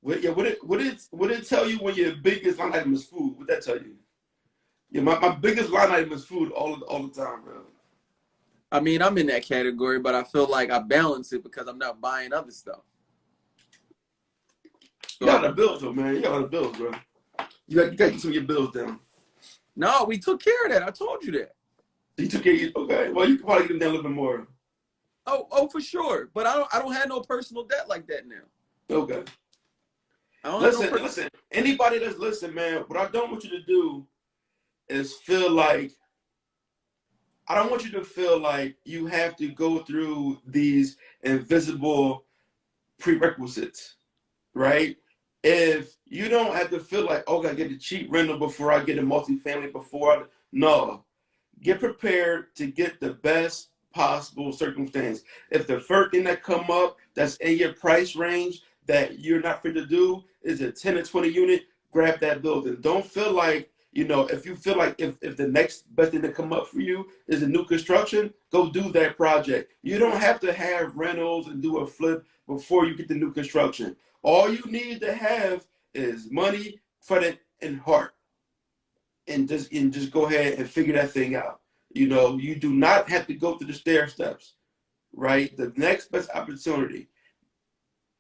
What it tell you when your biggest line item is food? What that tell you? Yeah, my biggest line item is food all the time, bro. I mean, I'm in that category, but I feel like I balance it because I'm not buying other stuff. You got the bills, though, man. You got the bills, bro. You got to get some of your bills down. No, we took care of that. I told you that. You took care of it? Okay. Well, you can probably get them down a little bit more. Oh, for sure. But I don't have no personal debt like that now. Okay. Listen. Anybody that's listening, man, what I don't want you to do is I don't want you to feel like you have to go through these invisible prerequisites, right? If you don't have to feel like, I gotta get a cheap rental before I get a multifamily no. Get prepared to get the best possible circumstance. If the first thing that come up that's in your price range that you're not free to do is a 10 or 20 unit, grab that building. Don't feel like, if you feel like if the next best thing to come up for you is a new construction, go do that project. You don't have to have rentals and do a flip before you get the new construction. All you need to have is money, credit, and heart. And just go ahead and figure that thing out. You do not have to go through the stair steps, right? The next best opportunity.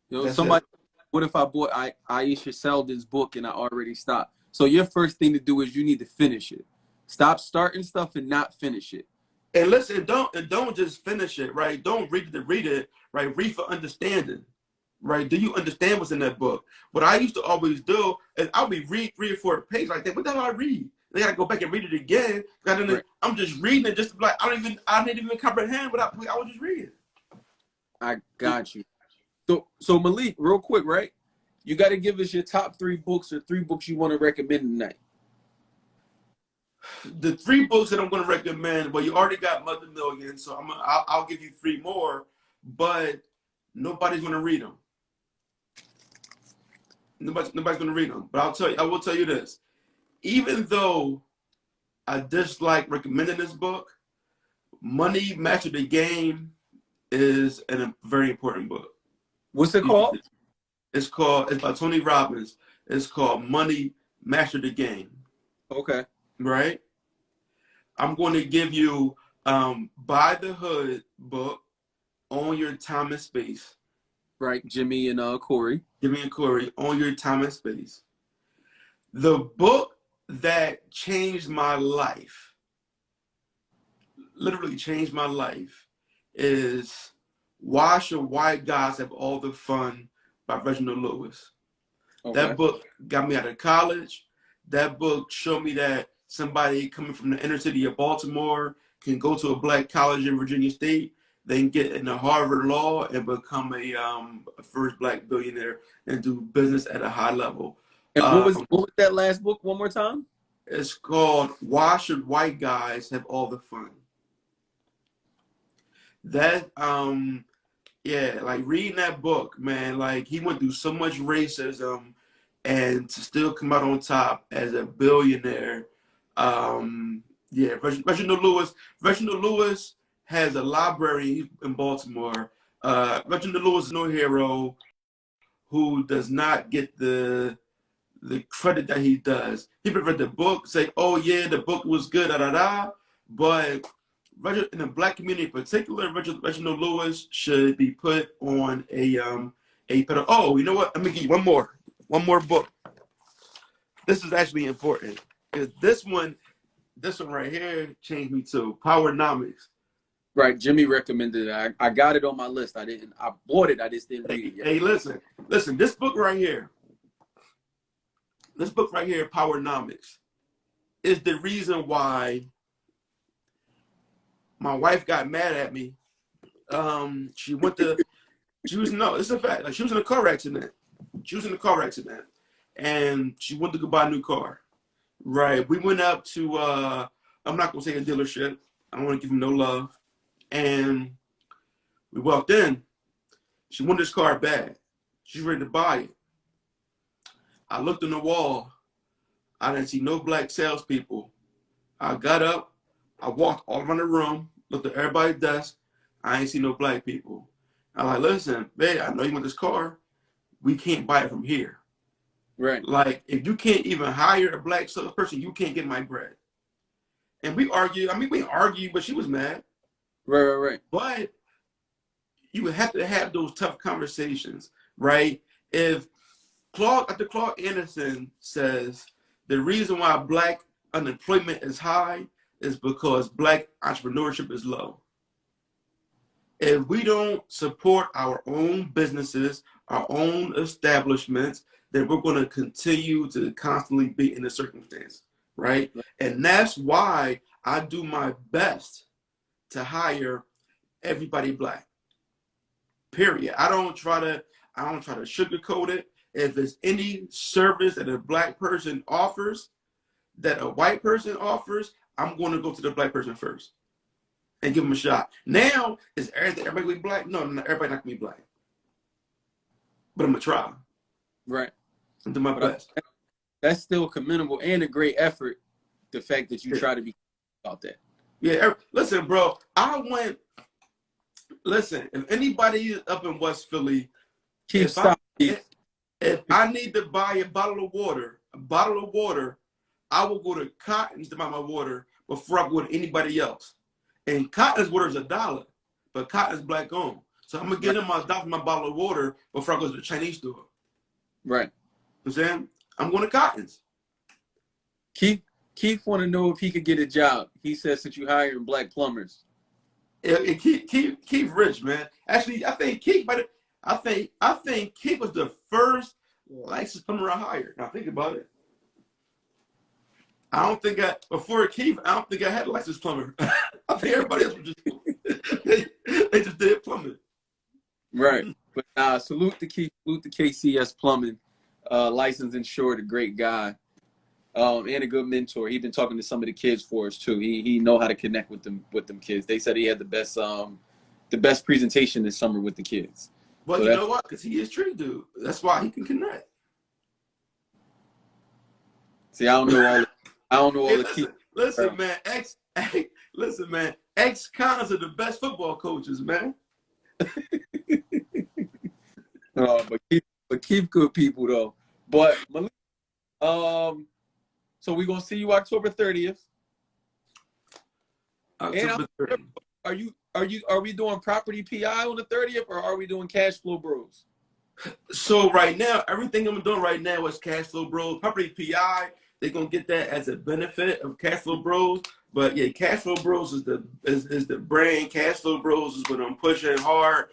What if I bought Aisha Selden's book and I already stopped? So your first thing to do is you need to finish it. Stop starting stuff and not finish it. And listen, don't just finish it, right? Don't read it to read it, right? Read for understanding, right? Do you understand what's in that book? What I used to always do is I would read 3 or 4 pages like that. What the hell I read? Then I gotta go back and read it again. Right. I'm just reading it just to be like, I didn't even comprehend what I was just reading. I got you. So Malik, real quick, right? You got to give us your top 3 books or 3 books you want to recommend tonight. The 3 books that I'm going to recommend, well, you already got Mother Million, so I'll give you 3 more, but nobody's going to read them. nobody's gonna read them. But I will tell you this. Even though I dislike recommending this book, Money Master the Game is a very important book. What's it called? It's by Tony Robbins. It's called Money Master the Game. Okay. Right? I'm going to give you Buy the Hood book, Own Your Time and Space. Right, Jimmy and Corey. Jimmy and Corey, Own Your Time and Space. The book that changed my life, literally changed my life, is Why Should White Guys Have All the Fun by Reginald Lewis. Okay. That book got me out of college. That book showed me that somebody coming from the inner city of Baltimore can go to a black college in Virginia State, they can get into Harvard Law and become a first black billionaire and do business at a high level. And what was that last book one more time? It's called Why Should White Guys Have All the Fun? That, yeah, like reading that book, man, like he went through so much racism and to still come out on top as a billionaire. Yeah, Reginald Lewis has a library in Baltimore. Reginald Lewis is no hero who does not get the credit that he does. People read the book, say, oh yeah, the book was good, but in the black community in particular, Reginald Lewis should be put on a pedal. Oh, you know what? Let me give you one more book. This is actually important. This one right here changed me too. Powernomics. Right, Jimmy recommended it. I got it on my list. I bought it. I just didn't read it yet. Hey, listen. This book right here, Powernomics, is the reason why my wife got mad at me. It's a fact. Like, she was in a car accident. And she wanted to go buy a new car. Right. We went up to, I'm not going to say a dealership. I don't want to give him no love. And we walked in. She wanted this car bad. She's ready to buy it. I looked on the wall. I didn't see no black salespeople. I got up. I walked all around the room, looked at everybody's desk. I ain't see no black people. I'm like, listen, babe, I know you want this car. We can't buy it from here. Right. Like, if you can't even hire a black salesperson, you can't get my bread. And we argued. I mean, we argued, but she was mad. Right. But you have to have those tough conversations, right? If Dr. Claude Anderson says the reason why black unemployment is high is because black entrepreneurship is low. If we don't support our own businesses, our own establishments, then we're going to continue to constantly be in a circumstance, right? And that's why I do my best to hire everybody black. Period. I don't try to sugarcoat it. If there's any service that a black person offers that a white person offers, I'm going to go to the black person first and give them a shot. Now, is everybody going to be black? No, everybody not going to be black. But I'm going to try. Right. I'm doing my best. That's still commendable and a great effort, the fact that you try to be about that. Yeah, listen, bro. Listen, if anybody is up in West Philly, if I need to buy a bottle of water, I will go to Cotton's to buy my water before I go to anybody else. And Cotton's water is $1, but Cotton's black owned. So I'm going to get him my bottle of water before I go to the Chinese store. Right. You know what I'm saying? I'm going to Cotton's. Keith want to know if he could get a job. He says that you hiring black plumbers. Yeah, Keith rich, man. Actually, I think Keith was the first licensed plumber I hired. Now think about it. Before Keith, I don't think I had a licensed plumber. I think everybody else was just they just did plumbing. Right. But salute to Keith, salute to KCS Plumbing, licensed insured, a great guy. And a good mentor. He's been talking to some of the kids for us too. He know how to connect with them kids. They said he had the best presentation this summer with the kids. Well, so you know what? Because he is true, dude. That's why he can connect. See, I don't know all. I don't know all Hey, the key. listen, man. Listen, man. Ex-cons are the best football coaches, man. But keep good people though. But Malik, so we're gonna see you October 30th. October 30th. Are we doing property PI on the 30th, or are we doing cash flow bros? So right now, everything I'm doing right now is Cash Flow Bros. Property PI, they're gonna get that as a benefit of Cash Flow Bros. But yeah, Cash Flow Bros is the brand. Cash Flow Bros is what I'm pushing hard.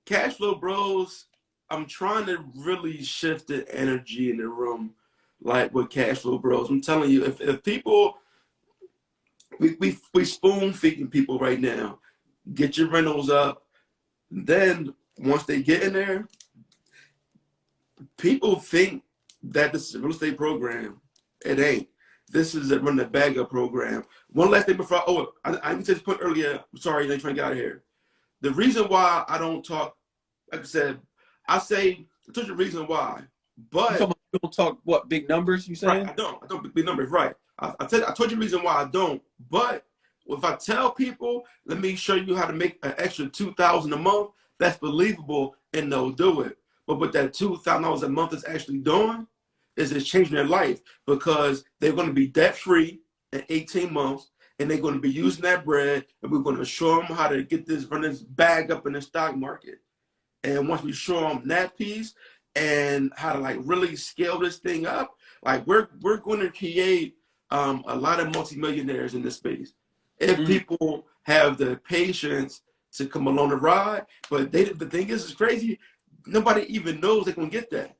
Cash Flow Bros, I'm trying to really shift the energy in the room, like with Cash Flow Bros. I'm telling you, if people, we spoon feeding people right now. Get your rentals up. Then once they get in there, people think that this is a real estate program. It ain't. This is a run the bag up program. One last thing before, I didn't say this point earlier. I'm sorry, they trying to get out of here. The reason why I don't talk, like I said, I told you the reason why, but You don't talk what big numbers? You saying? right, I don't big numbers, right? I told you the reason why I don't, but if I tell people, let me show you how to make an extra $2,000 a month, that's believable, and they'll do it. But what that $2,000 a month is actually doing is it's changing their life, because they're going to be debt free in 18 months, and they're going to be using that bread, and we're going to show them how to get run this bag up in the stock market. And once we show them that piece and how to like really scale this thing up, like we're going to create a lot of multimillionaires in this space if people have the patience to come along the ride. But the thing is, it's crazy. Nobody even knows they're gonna get that.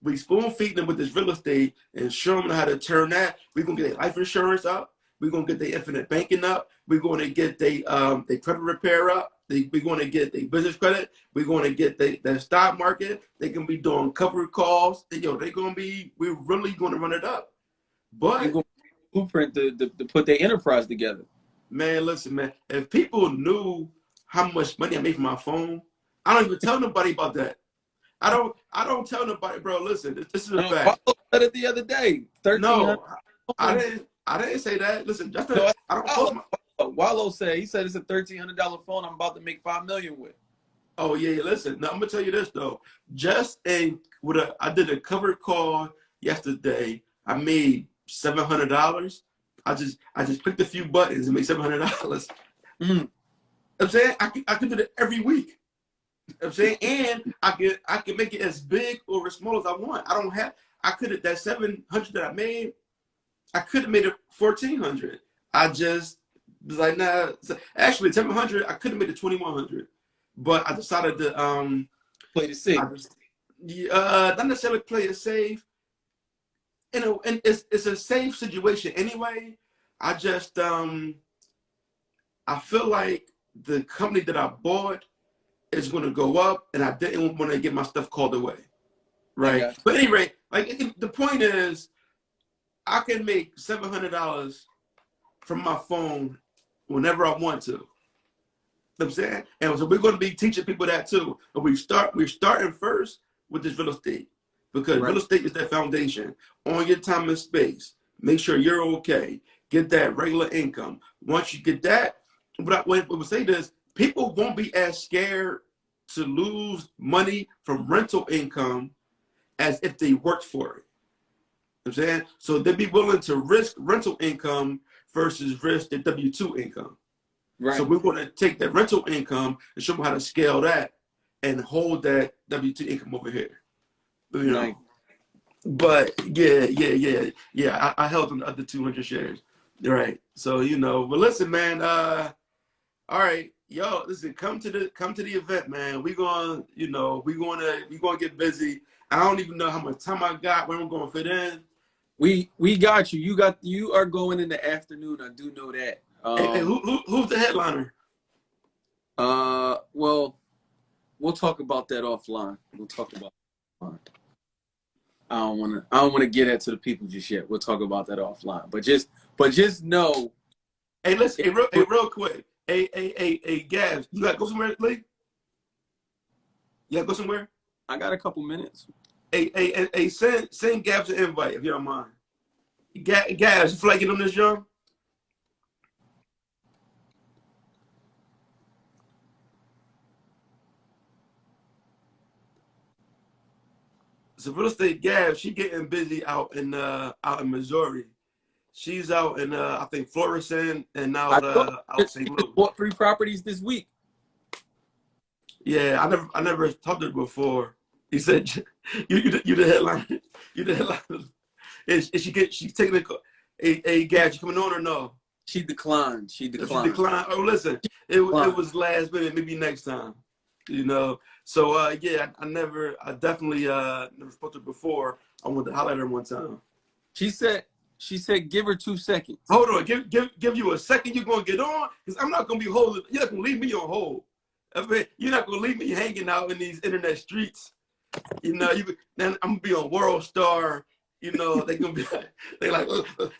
We spoon feed them with this real estate and show them how to turn that. We're gonna get their life insurance up. We're gonna get their infinite banking up. We're gonna get their credit repair up. We're gonna get their business credit. We're gonna get their stock market. They can be doing cover calls. We're really gonna run it up. But You're going to blueprint to put their enterprise together. man, listen, man. If people knew how much money I make from my phone, I don't even tell nobody about that. I don't tell nobody, bro. Listen, this is a fact. Wallow said it the other day. 1300. No, I didn't say that. Listen, I don't post my. Wallow said it's a $1,300 phone I'm about to make $5 million with. Oh yeah, listen. Now I'm gonna tell you this though. I did a covered call yesterday. I made $700. I just clicked a few buttons and made $700. I'm saying I can do that every week. I'm saying, and I can make it as big or as small as I want. I could have that 700 that I made. I could have made it 1,400. I just was like, nah. Actually, 700. I could have made it 2,100, but I decided to play it safe. Not necessarily play it safe. And it's a safe situation anyway. I just I feel like the company that I bought is going to go up, and I didn't want to get my stuff called away, right? But anyway, like the point is, I can make $700 from my phone whenever I want to. You know what I'm saying? And so we're going to be teaching people that too. But we're starting first with this real estate, because real estate is that foundation. On your time and space, make sure you're okay. Get that regular income. Once you get that, what I would say this, people won't be as scared to lose money from rental income as if they worked for it. You know what I'm saying? So they'd be willing to risk rental income versus risk their W-2 income. Right. So we're going to take that rental income and show them how to scale that and hold that W-2 income over here. You know? Right. But yeah. I held on the other 200 shares. Right. So, but listen, man, all right. Yo, listen, come to the event, man. We're gonna get busy. I don't even know how much time I got, when I'm gonna fit in. We got you. You are going in the afternoon. I do know that. Hey, who's the headliner? Well, we'll talk about that offline. We'll talk about it offline. I don't wanna get that to the people just yet. We'll talk about that offline. But just know. Hey, listen, real quick. Hey, Gabs, you gotta go somewhere, Lee? You gotta go somewhere? I got a couple minutes. Hey, send Gabs an invite if you don't mind. Gabs, you feel like getting on this, young? So real estate Gabs, she getting busy out in Missouri. She's out in I think Florissant and I out thought out she St. just Louis. bought 3 properties this week. Yeah, I never talked to her before. He said you the headline. You the headline. Is she's taking a Gabs, you coming on or no? She declined. She If she declined. declined, oh listen, it Declined. was last minute, maybe next time. You know. So yeah, I definitely never spoke to her before. I wanted to highlight her one time. She said give her 2 seconds. Hold on, give you a second. You're gonna get on because I'm not gonna be holding. You're not gonna leave me on hold. I mean, you're not gonna leave me hanging out in these internet streets. You know, then I'm gonna be on World Star. You know, they gonna be like, they like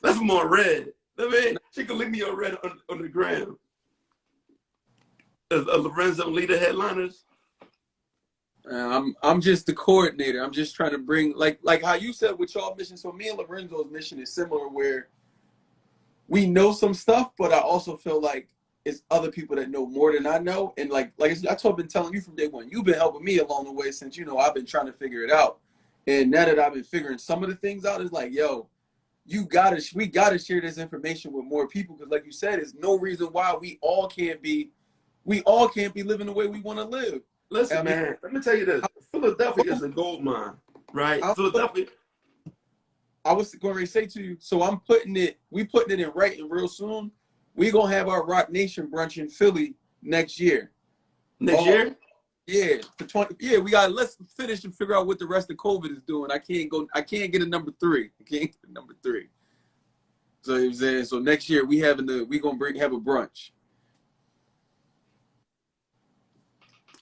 let's move on red. I mean, she can leave me on red on the gram. Lorenzo lead the headliners. I'm just the coordinator. I'm just trying to bring like how you said with y'all mission. So me and Lorenzo's mission is similar, where we know some stuff, but I also feel like it's other people that know more than I know. And like I've been telling you from day one, you've been helping me along the way since I've been trying to figure it out. And now that I've been figuring some of the things out, it's like, yo, we gotta share this information with more people, because like you said, there's no reason why we all can't be living the way we want to live. Listen, man, let me tell you this. Philadelphia is a gold mine, right? Philadelphia. I was going to say to you, so we putting it in writing real soon. We gonna have our Rock Nation brunch in Philly next year. Next year? Yeah, for 20. Yeah, let's finish and figure out what the rest of COVID is doing. I can't get a number 3. I can't get a number 3. So you know what I'm saying, so next year we gonna have a brunch.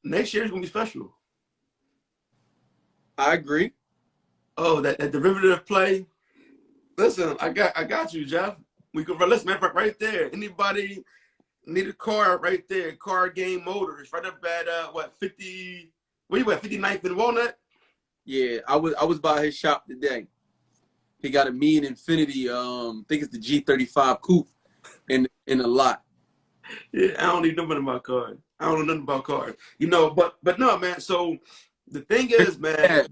Next year is gonna be special. I agree. Oh, that derivative play. Listen, I got you, Jeff. We can listen, man, right there. Anybody need a car right there? Car Game Motors, right up at 50. Where you at? 59th and Walnut? Yeah, I was by his shop today. He got a mean Infinity. I think it's the G35 coupe in a lot. Yeah, I don't need nothing about cars. I don't know nothing about cars. But no, man. So the thing is, man,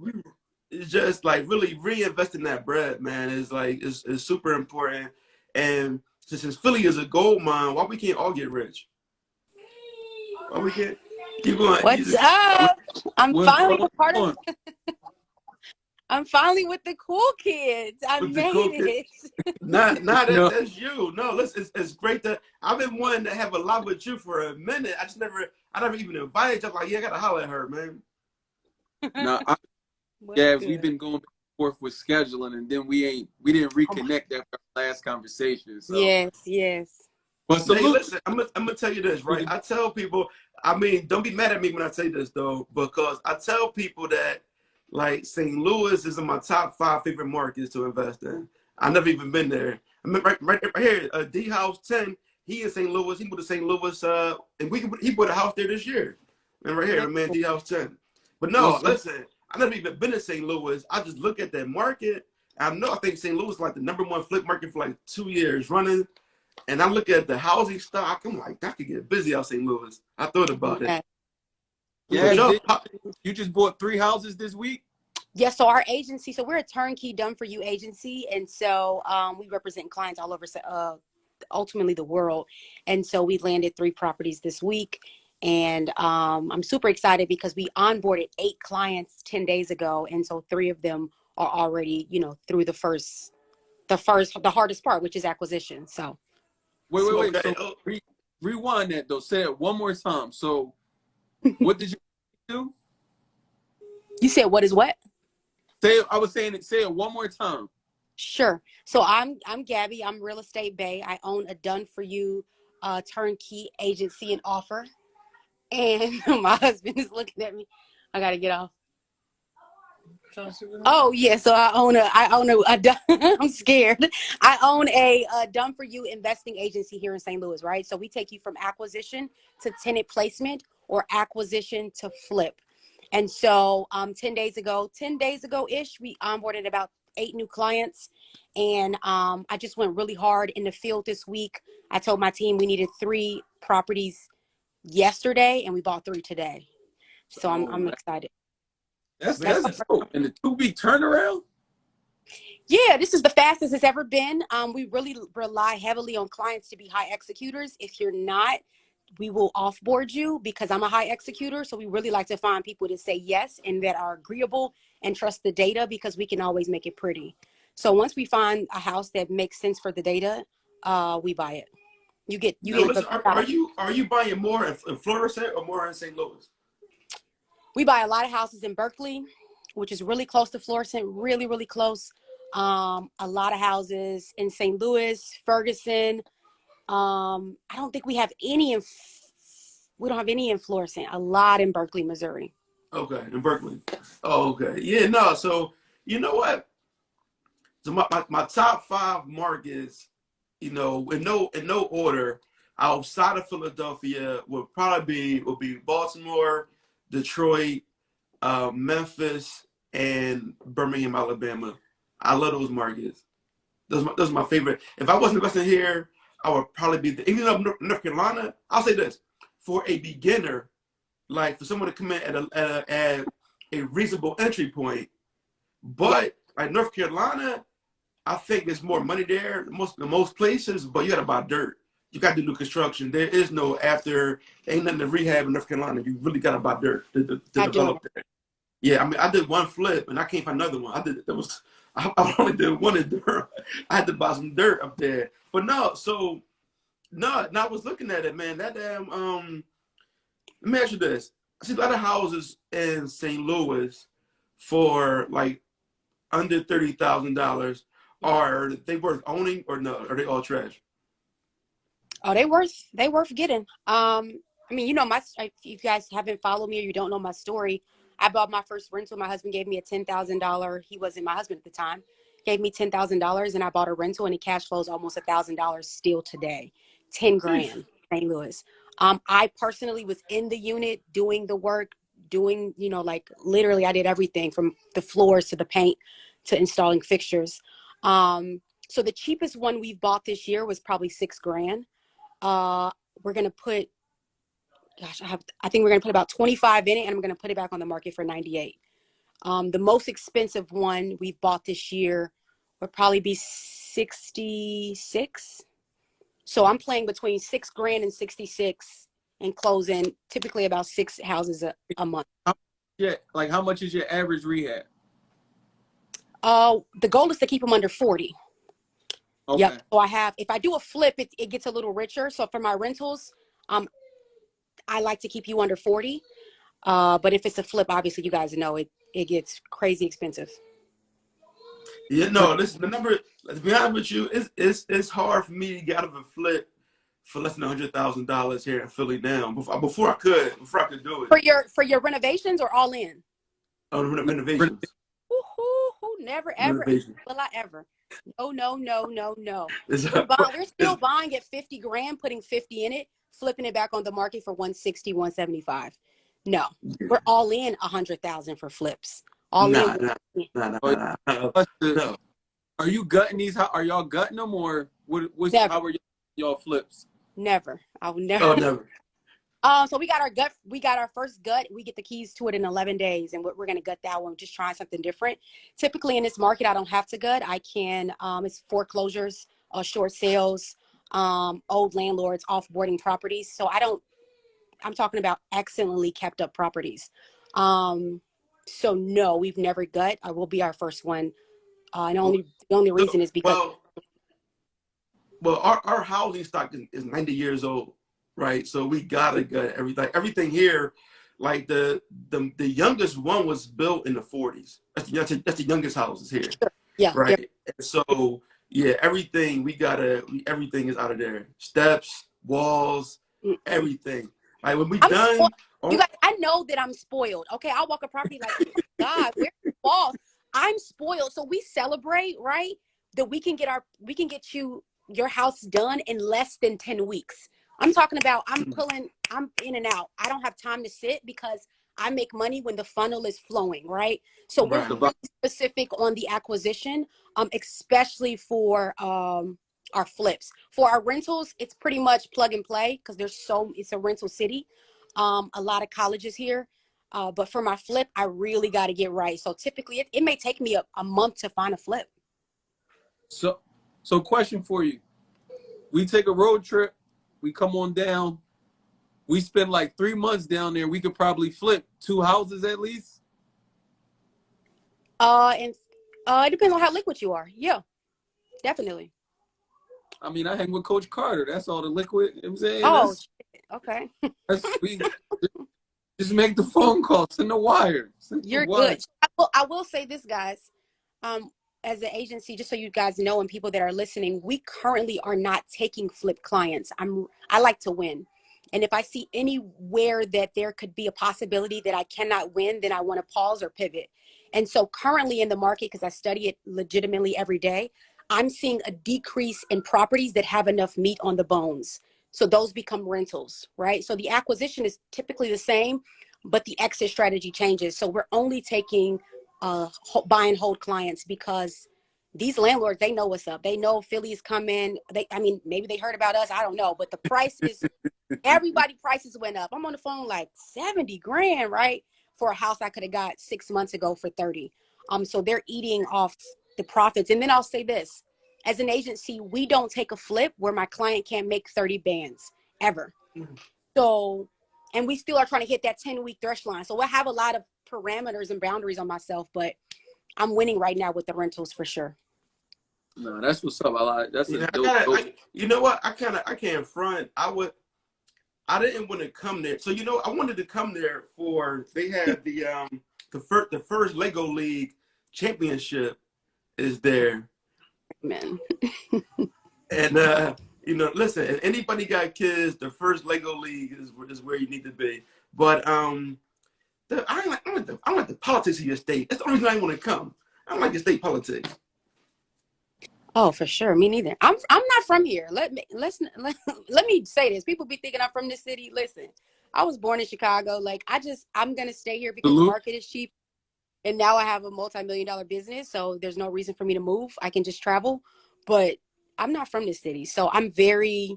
it's just like really reinvesting that bread, man, is like is super important. And since Philly is a gold mine, why we can't all get rich? Why we can't? What's up? I'm finally with the cool kids. I made it. That's you. No, listen, it's great that I've been wanting to have a lot with you for a minute. I never even invited you. I'm like, yeah, I gotta holler at her, man. No, we've been going back and forth with scheduling, and then we didn't reconnect after our last conversation. So. Yes. But hey, listen, I'm gonna tell you this, right? I tell people, I mean, don't be mad at me when I say this though, because I tell people that like St. Louis is in my top 5 favorite markets to invest in. I've never even been there. I mean, right here, D House 10. He in St. Louis. He moved to St. Louis, and he bought a house there this year. And right here, man, D House 10. But no, listen, I never even been to St. Louis. I just look at that market. I think St. Louis is like the #1 flip market for like 2 years running. And I look at the housing stock. I'm like, that could get busy out St. Louis. I thought about it. Yeah, you just bought 3 houses this week? Yeah, so our agency, so we're a turnkey done for you agency. And so we represent clients all over ultimately the world. And so we landed 3 properties this week. And I'm super excited because we onboarded 8 clients 10 days ago. And so 3 of them are already, through the hardest part, which is acquisition. So wait. Okay. So rewind that though. Say it one more time. So what did you do? You said what is what? Say it one more time. Sure. So I'm Gabby. I'm Real Estate Bay. I own a done for you turnkey agency and offer. And my husband is looking at me. I gotta get off. Oh yeah, so I own a I'm scared. I own a done for you investing agency here in St. Louis, right? So we take you from acquisition to tenant placement or acquisition to flip. And so 10 days ago-ish, we onboarded about 8 new clients. And I just went really hard in the field this week. I told my team we needed 3 properties yesterday, and we bought 3 today. So I'm excited. That's Man, That's dope. And the 2-week turnaround. Yeah, this is the fastest it's ever been. We really rely heavily on clients to be high executors. If you're not, we will offboard you because I'm a high executor. So we really like to find people to say yes and that are agreeable and trust the data because we can always make it pretty. So once we find a house that makes sense for the data, we buy it. You get Now, listen, are you buying more in Florissant or more in St. Louis? We buy a lot of houses in Berkeley, which is really close to Florissant, really, really close. A lot of houses in St. Louis, Ferguson. I don't think we have any we don't have any in Florissant. A lot in Berkeley, Missouri. Okay, in Berkeley. Oh, okay. Yeah, no. So you know what? So my top 5 markets, in no order, outside of Philadelphia would be Baltimore, Detroit, Memphis, and Birmingham, Alabama. I love those markets. Those are my favorite. If I wasn't investing here, I would probably be even though North Carolina. I'll say this: for a beginner, like for someone to come in at a reasonable entry point, but like North Carolina, I think there's more money there in most places, but you got to buy dirt. You got to do construction. There is no ain't nothing to rehab in North Carolina. You really got to buy dirt to develop there. Yeah, I mean, I did one flip and I can't find another one. I only did one in Durham. I had to buy some dirt up there. But no, I was looking at it, man. That damn, let me ask you this. I see a lot of houses in St. Louis for like under $30,000. Are they worth owning or no? Are they all trash? Oh, they worth getting. I mean, if you guys haven't followed me or you don't know my story, I bought my first rental. My husband gave me a $10,000. He wasn't my husband at the time. Gave me $10,000 and I bought a rental and it cash flows almost $1,000 still today. 10 grand, St. Louis. I personally was in the unit doing the work, like literally I did everything from the floors to the paint to installing fixtures. So the cheapest one we've bought this year was probably 6 grand. We're going to put, I think we're going to put about 25 in it and I'm going to put it back on the market for 98. The most expensive one we've bought this year would probably be 66. So I'm playing between 6 grand and 66 and closing typically about 6 houses a month. Yeah, like how much is your average rehab? The goal is to keep them under 40. Okay. Yep. So if I do a flip, it gets a little richer. So for my rentals, I like to keep you under 40. But if it's a flip, obviously you guys know it gets crazy expensive. Yeah, no, listen, the number, to be honest with you, it's hard for me to get out of a flip for less than $100,000 here in Philly now. Before I could do it. For your renovations or all in? Oh, renovations. Never ever will I ever. No. We're still buying at 50 grand, putting 50 in it, flipping it back on the market for 160, 175. No, we're all in 100,000 for flips. All in. No. Are you gutting these? Are y'all gutting them or how are y'all flips? Never. I would never. Oh, never. So we got our first gut. We get the keys to it in 11 days and we're going to gut that one. Just trying something different. Typically in this market, I don't have to gut. I can, it's foreclosures, short sales, old landlords, offboarding properties. So I'm talking about excellently kept up properties. So no, we've never gut. I will be our first one. And the only reason is because. Well, our housing stock is 90 years old. Right, so we gotta gut everything. Everything here, like the youngest one was built in the 40s. That's the youngest houses here. Sure. Yeah. Right. Yeah. So yeah, everything everything is out of there. Steps, walls, everything. Like when we done. You guys, I know that I'm spoiled. Okay, I'll walk a property like, oh God, where's the walls? I'm spoiled. So we celebrate, right? That we can get you your house done in less than 10 weeks. I'm talking about I'm in and out. I don't have time to sit because I make money when the funnel is flowing, right? So we're Right. really specific on the acquisition, especially for our flips. For our rentals, it's pretty much plug and play because it's a rental city. A lot of colleges here. But for my flip, I really got to get right. So typically it may take me a month to find a flip. So question for you. We take a road trip, we come on down, we spend like 3 months down there, we could probably flip 2 houses at least. And it depends on how liquid you are. Yeah, definitely. I mean, I hang with Coach Carter. That's all the liquid. You know what I'm saying? Oh, shit. Okay. We just make the phone call, send the wire. You're good. I will say this, guys. As an agency, just so you guys know and people that are listening, we currently are not taking flip clients. I like to win. And if I see anywhere that there could be a possibility that I cannot win, then I want to pause or pivot. And so currently in the market, because I study it legitimately every day, I'm seeing a decrease in properties that have enough meat on the bones. So those become rentals, right? So the acquisition is typically the same, but the exit strategy changes. So we're only taking buy and hold clients because these landlords, they know what's up. They know Philly's coming. Maybe they heard about us. I don't know, but the prices, prices went up. I'm on the phone like 70 grand, right? For a house I could have got 6 months ago for 30. So they're eating off the profits. And then I'll say this, as an agency, we don't take a flip where my client can't make 30 bands ever. So, and we still are trying to hit that 10-week threshold line. So I have a lot of parameters and boundaries on myself, but I'm winning right now with the rentals for sure. No, that's what's up. That's a dope. You know what? I can't front. I didn't want to come there. So I wanted to come there they had the first Lego League championship is there. Man. And listen, if anybody got kids, the first Lego League is where you need to be. But I don't like the politics of your state. That's the only reason I want to come. I don't like the state politics. Oh, for sure. Me neither. I'm not from here. Let me say this. People be thinking I'm from this city. Listen, I was born in Chicago. Like I'm gonna stay here because the market is cheap. And now I have a multi-million-dollar business, so there's no reason for me to move. I can just travel. But I'm not from this city. So I'm very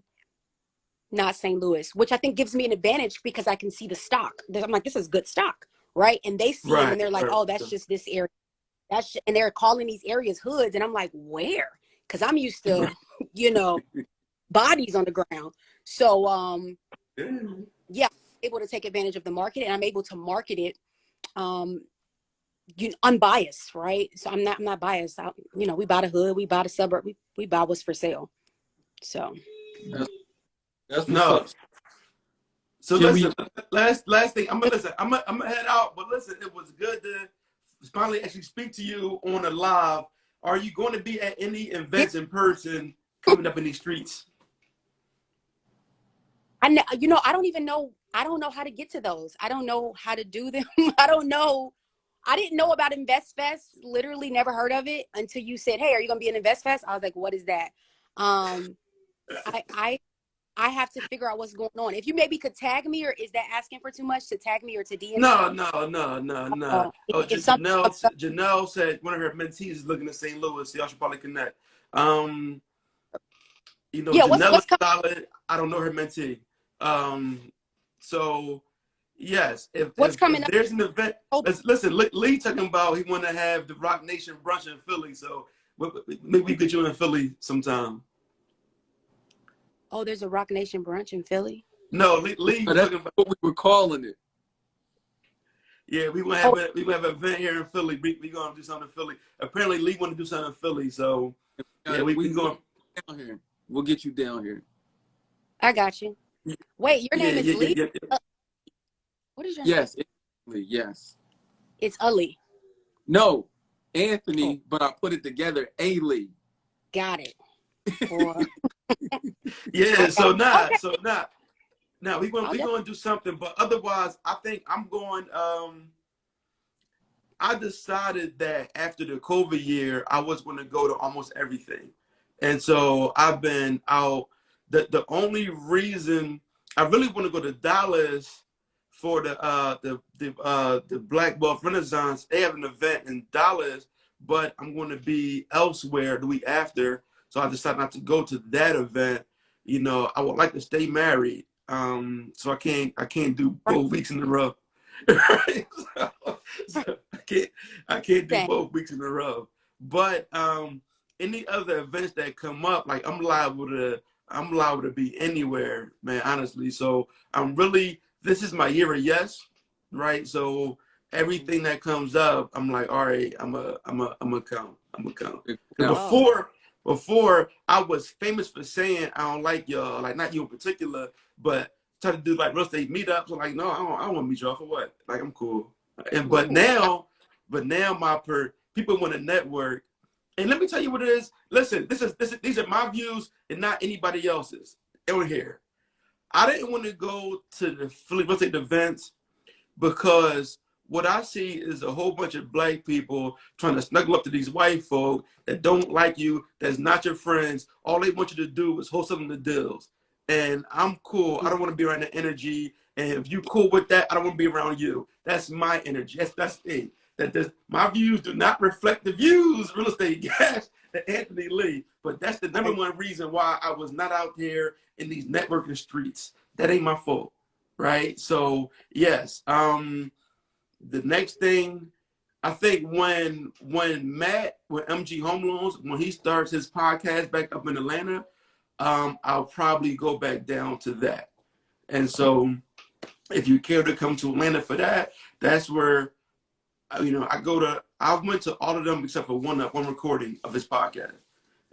not St. Louis, which I think gives me an advantage because I can see the stock. I'm like, this is good stock, right? And they see it and they're like, oh, that's just this area. And they're calling these areas hoods. And I'm like, where? Because I'm used to, bodies on the ground. So, yeah, I'm able to take advantage of the market and I'm able to market it unbiased, right? So I'm not biased. We buy the hood, we buy the suburb, we buy what's for sale. So. That's no. So listen, last thing, I'm gonna head out, but listen, it was good to finally actually speak to you on a live. Are you going to be at any events in person coming up in these streets? I don't even know. I don't know how to get to those. I don't know how to do them. I don't know. I didn't know about InvestFest. Literally never heard of it until you said, "Hey, are you going to be in InvestFest?" I was like, "What is that?" I have to figure out what's going on. If you maybe could tag me, or is that asking for too much to tag me or to DM? No. Janelle said one of her mentees is looking at St. Louis. So y'all should probably connect. Janelle is solid. I don't know her mentee. So yes, if there's an event, listen. Lee talking about he want to have the Rock Nation brunch in Philly. So maybe we get you in Philly sometime. Oh, there's a Rock Nation brunch in Philly? No, Lee was talking about what we were calling it. Yeah, we will have an event here in Philly. We gonna do something in Philly. Apparently, Lee want to do something in Philly, so yeah, we going down here. We'll get you down here. I got you. Wait, your name is Lee? Yeah. What is your name? Yes, Lee. Yes. It's Ali. No, Anthony, but I put it together. A Lee. Got it. Yeah. So now we're gonna do something, but otherwise, I think I'm going. I decided that after the COVID year, I was going to go to almost everything, and so I've been out. The only reason I really want to go to Dallas for the Black Wealth Renaissance. They have an event in Dallas, but I'm going to be elsewhere the week after. So I decided not to go to that event. You know, I would like to stay married. So I can't do both weeks in a row. Right? So I can't do both weeks in a row. But any other events that come up, like I'm liable to be anywhere, man, honestly. So this is my year of yes, right? So everything that comes up, I'm like, all right, I'm gonna come. Before I was famous for saying I don't like y'all, like not you in particular, but try to do like real estate meetups. I'm like, no, I don't want to meet y'all for what? Like I'm cool. But now people want to network. And let me tell you what it is. Listen, these are my views and not anybody else's on here. I didn't want to go to the real estate events because what I see is a whole bunch of black people trying to snuggle up to these white folk that don't like you, that's not your friends. All they want you to do is host them the deals. And I'm cool. I don't want to be around the energy. And if you cool with that, I don't want to be around you. That's my energy. That's it. My views do not reflect the views of Real Estate Cash and Anthony Lee. But that's the number one reason why I was not out there in these networking streets. That ain't my fault. Right? So yes. The next thing, I think when Matt with MG Home Loans, when he starts his podcast back up in Atlanta, I'll probably go back down to that. And so if you care to come to Atlanta for that, that's where, you know, I went to all of them except for one recording of his podcast.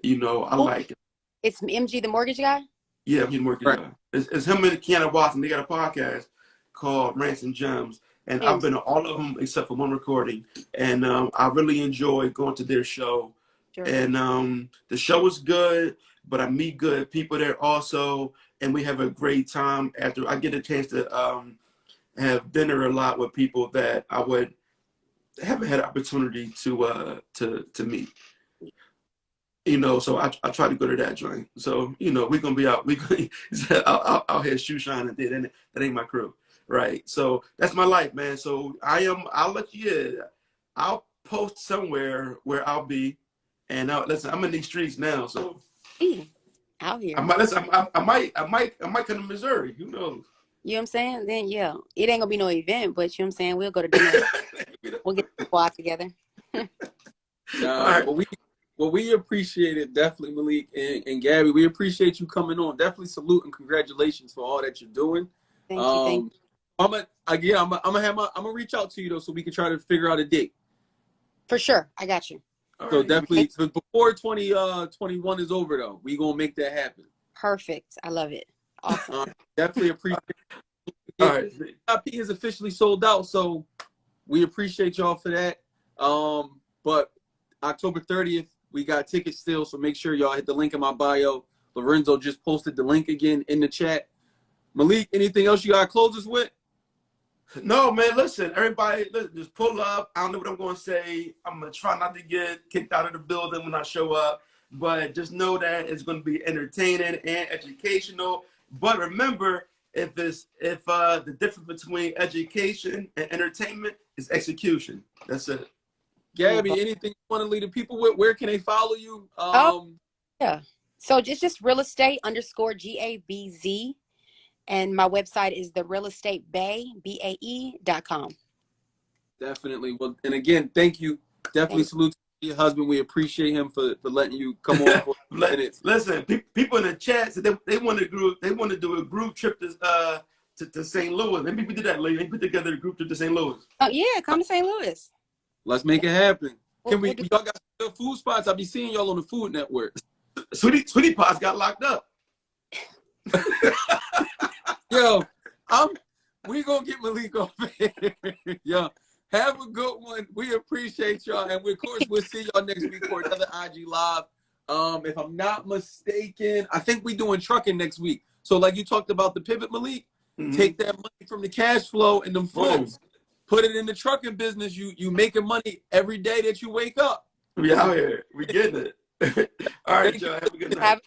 You know, I like it. It's MG, the mortgage guy? Yeah, MG, the mortgage guy. It's him and Kiana Watson. They got a podcast called Rants and Gems. And I've been to all of them except for one recording. And I really enjoy going to their show. Sure. And the show is good, but I meet good people there also. And we have a great time after I get a chance to have dinner a lot with people that I would haven't had opportunity to meet. You know, so I try to go to that joint. So, you know, we're going to be out. I'll have shoe shine and that ain't my crew. Right. So that's my life, man. So I'll let you, I'll post somewhere where I'll be. And listen, I'm in these streets now. So out here. I might come to Missouri. Who knows? You know what I'm saying? Then yeah, it ain't gonna be no event, but you know what I'm saying? We'll go to dinner. We'll get the squad together. Right. Well, we appreciate it definitely, Malik and Gabby. We appreciate you coming on. Definitely salute and congratulations for all that you're doing. Thank you. I'm gonna reach out to you though, so we can try to figure out a date. For sure, I got you. So definitely, before 2021 is over though, we gonna make that happen. Perfect. I love it. Awesome. Definitely appreciate it. All right, VIP is officially sold out, so we appreciate y'all for that. But October 30th, we got tickets still, so make sure y'all hit the link in my bio. Lorenzo just posted the link again in the chat. Malik, anything else you gotta close us with? No, man, listen, everybody, just pull up. I don't know what I'm going to say. I'm going to try not to get kicked out of the building when I show up, but just know that it's going to be entertaining and educational. But remember, the difference between education and entertainment is execution. That's it. Gabby, anything you want to lead the people with? Where can they follow you? Yeah. So it's just real estate _GABZ. And my website is therealestatebae.com. Definitely. Well, and again, thank you. Definitely salute to your husband. We appreciate him for letting you come on for minutes. Listen, people in the chat said they want to do a group trip to St. Louis. Maybe we did that later. Maybe put together a group trip to St. Louis. Oh yeah, come to St. Louis. Let's make it happen. Y'all got good food spots? I'll be seeing y'all on the Food Network. Sweetie Pot's got locked up. Yo, we gonna get Malik off here. Yo, have a good one. We appreciate y'all, and of course we'll see y'all next week for another IG Live. If I'm not mistaken, I think we doing trucking next week. So like you talked about the pivot, Malik, take that money from the cash flow and them flips, put it in the trucking business. You making money every day that you wake up. We out here. We getting it. All right, y'all. Have a good night.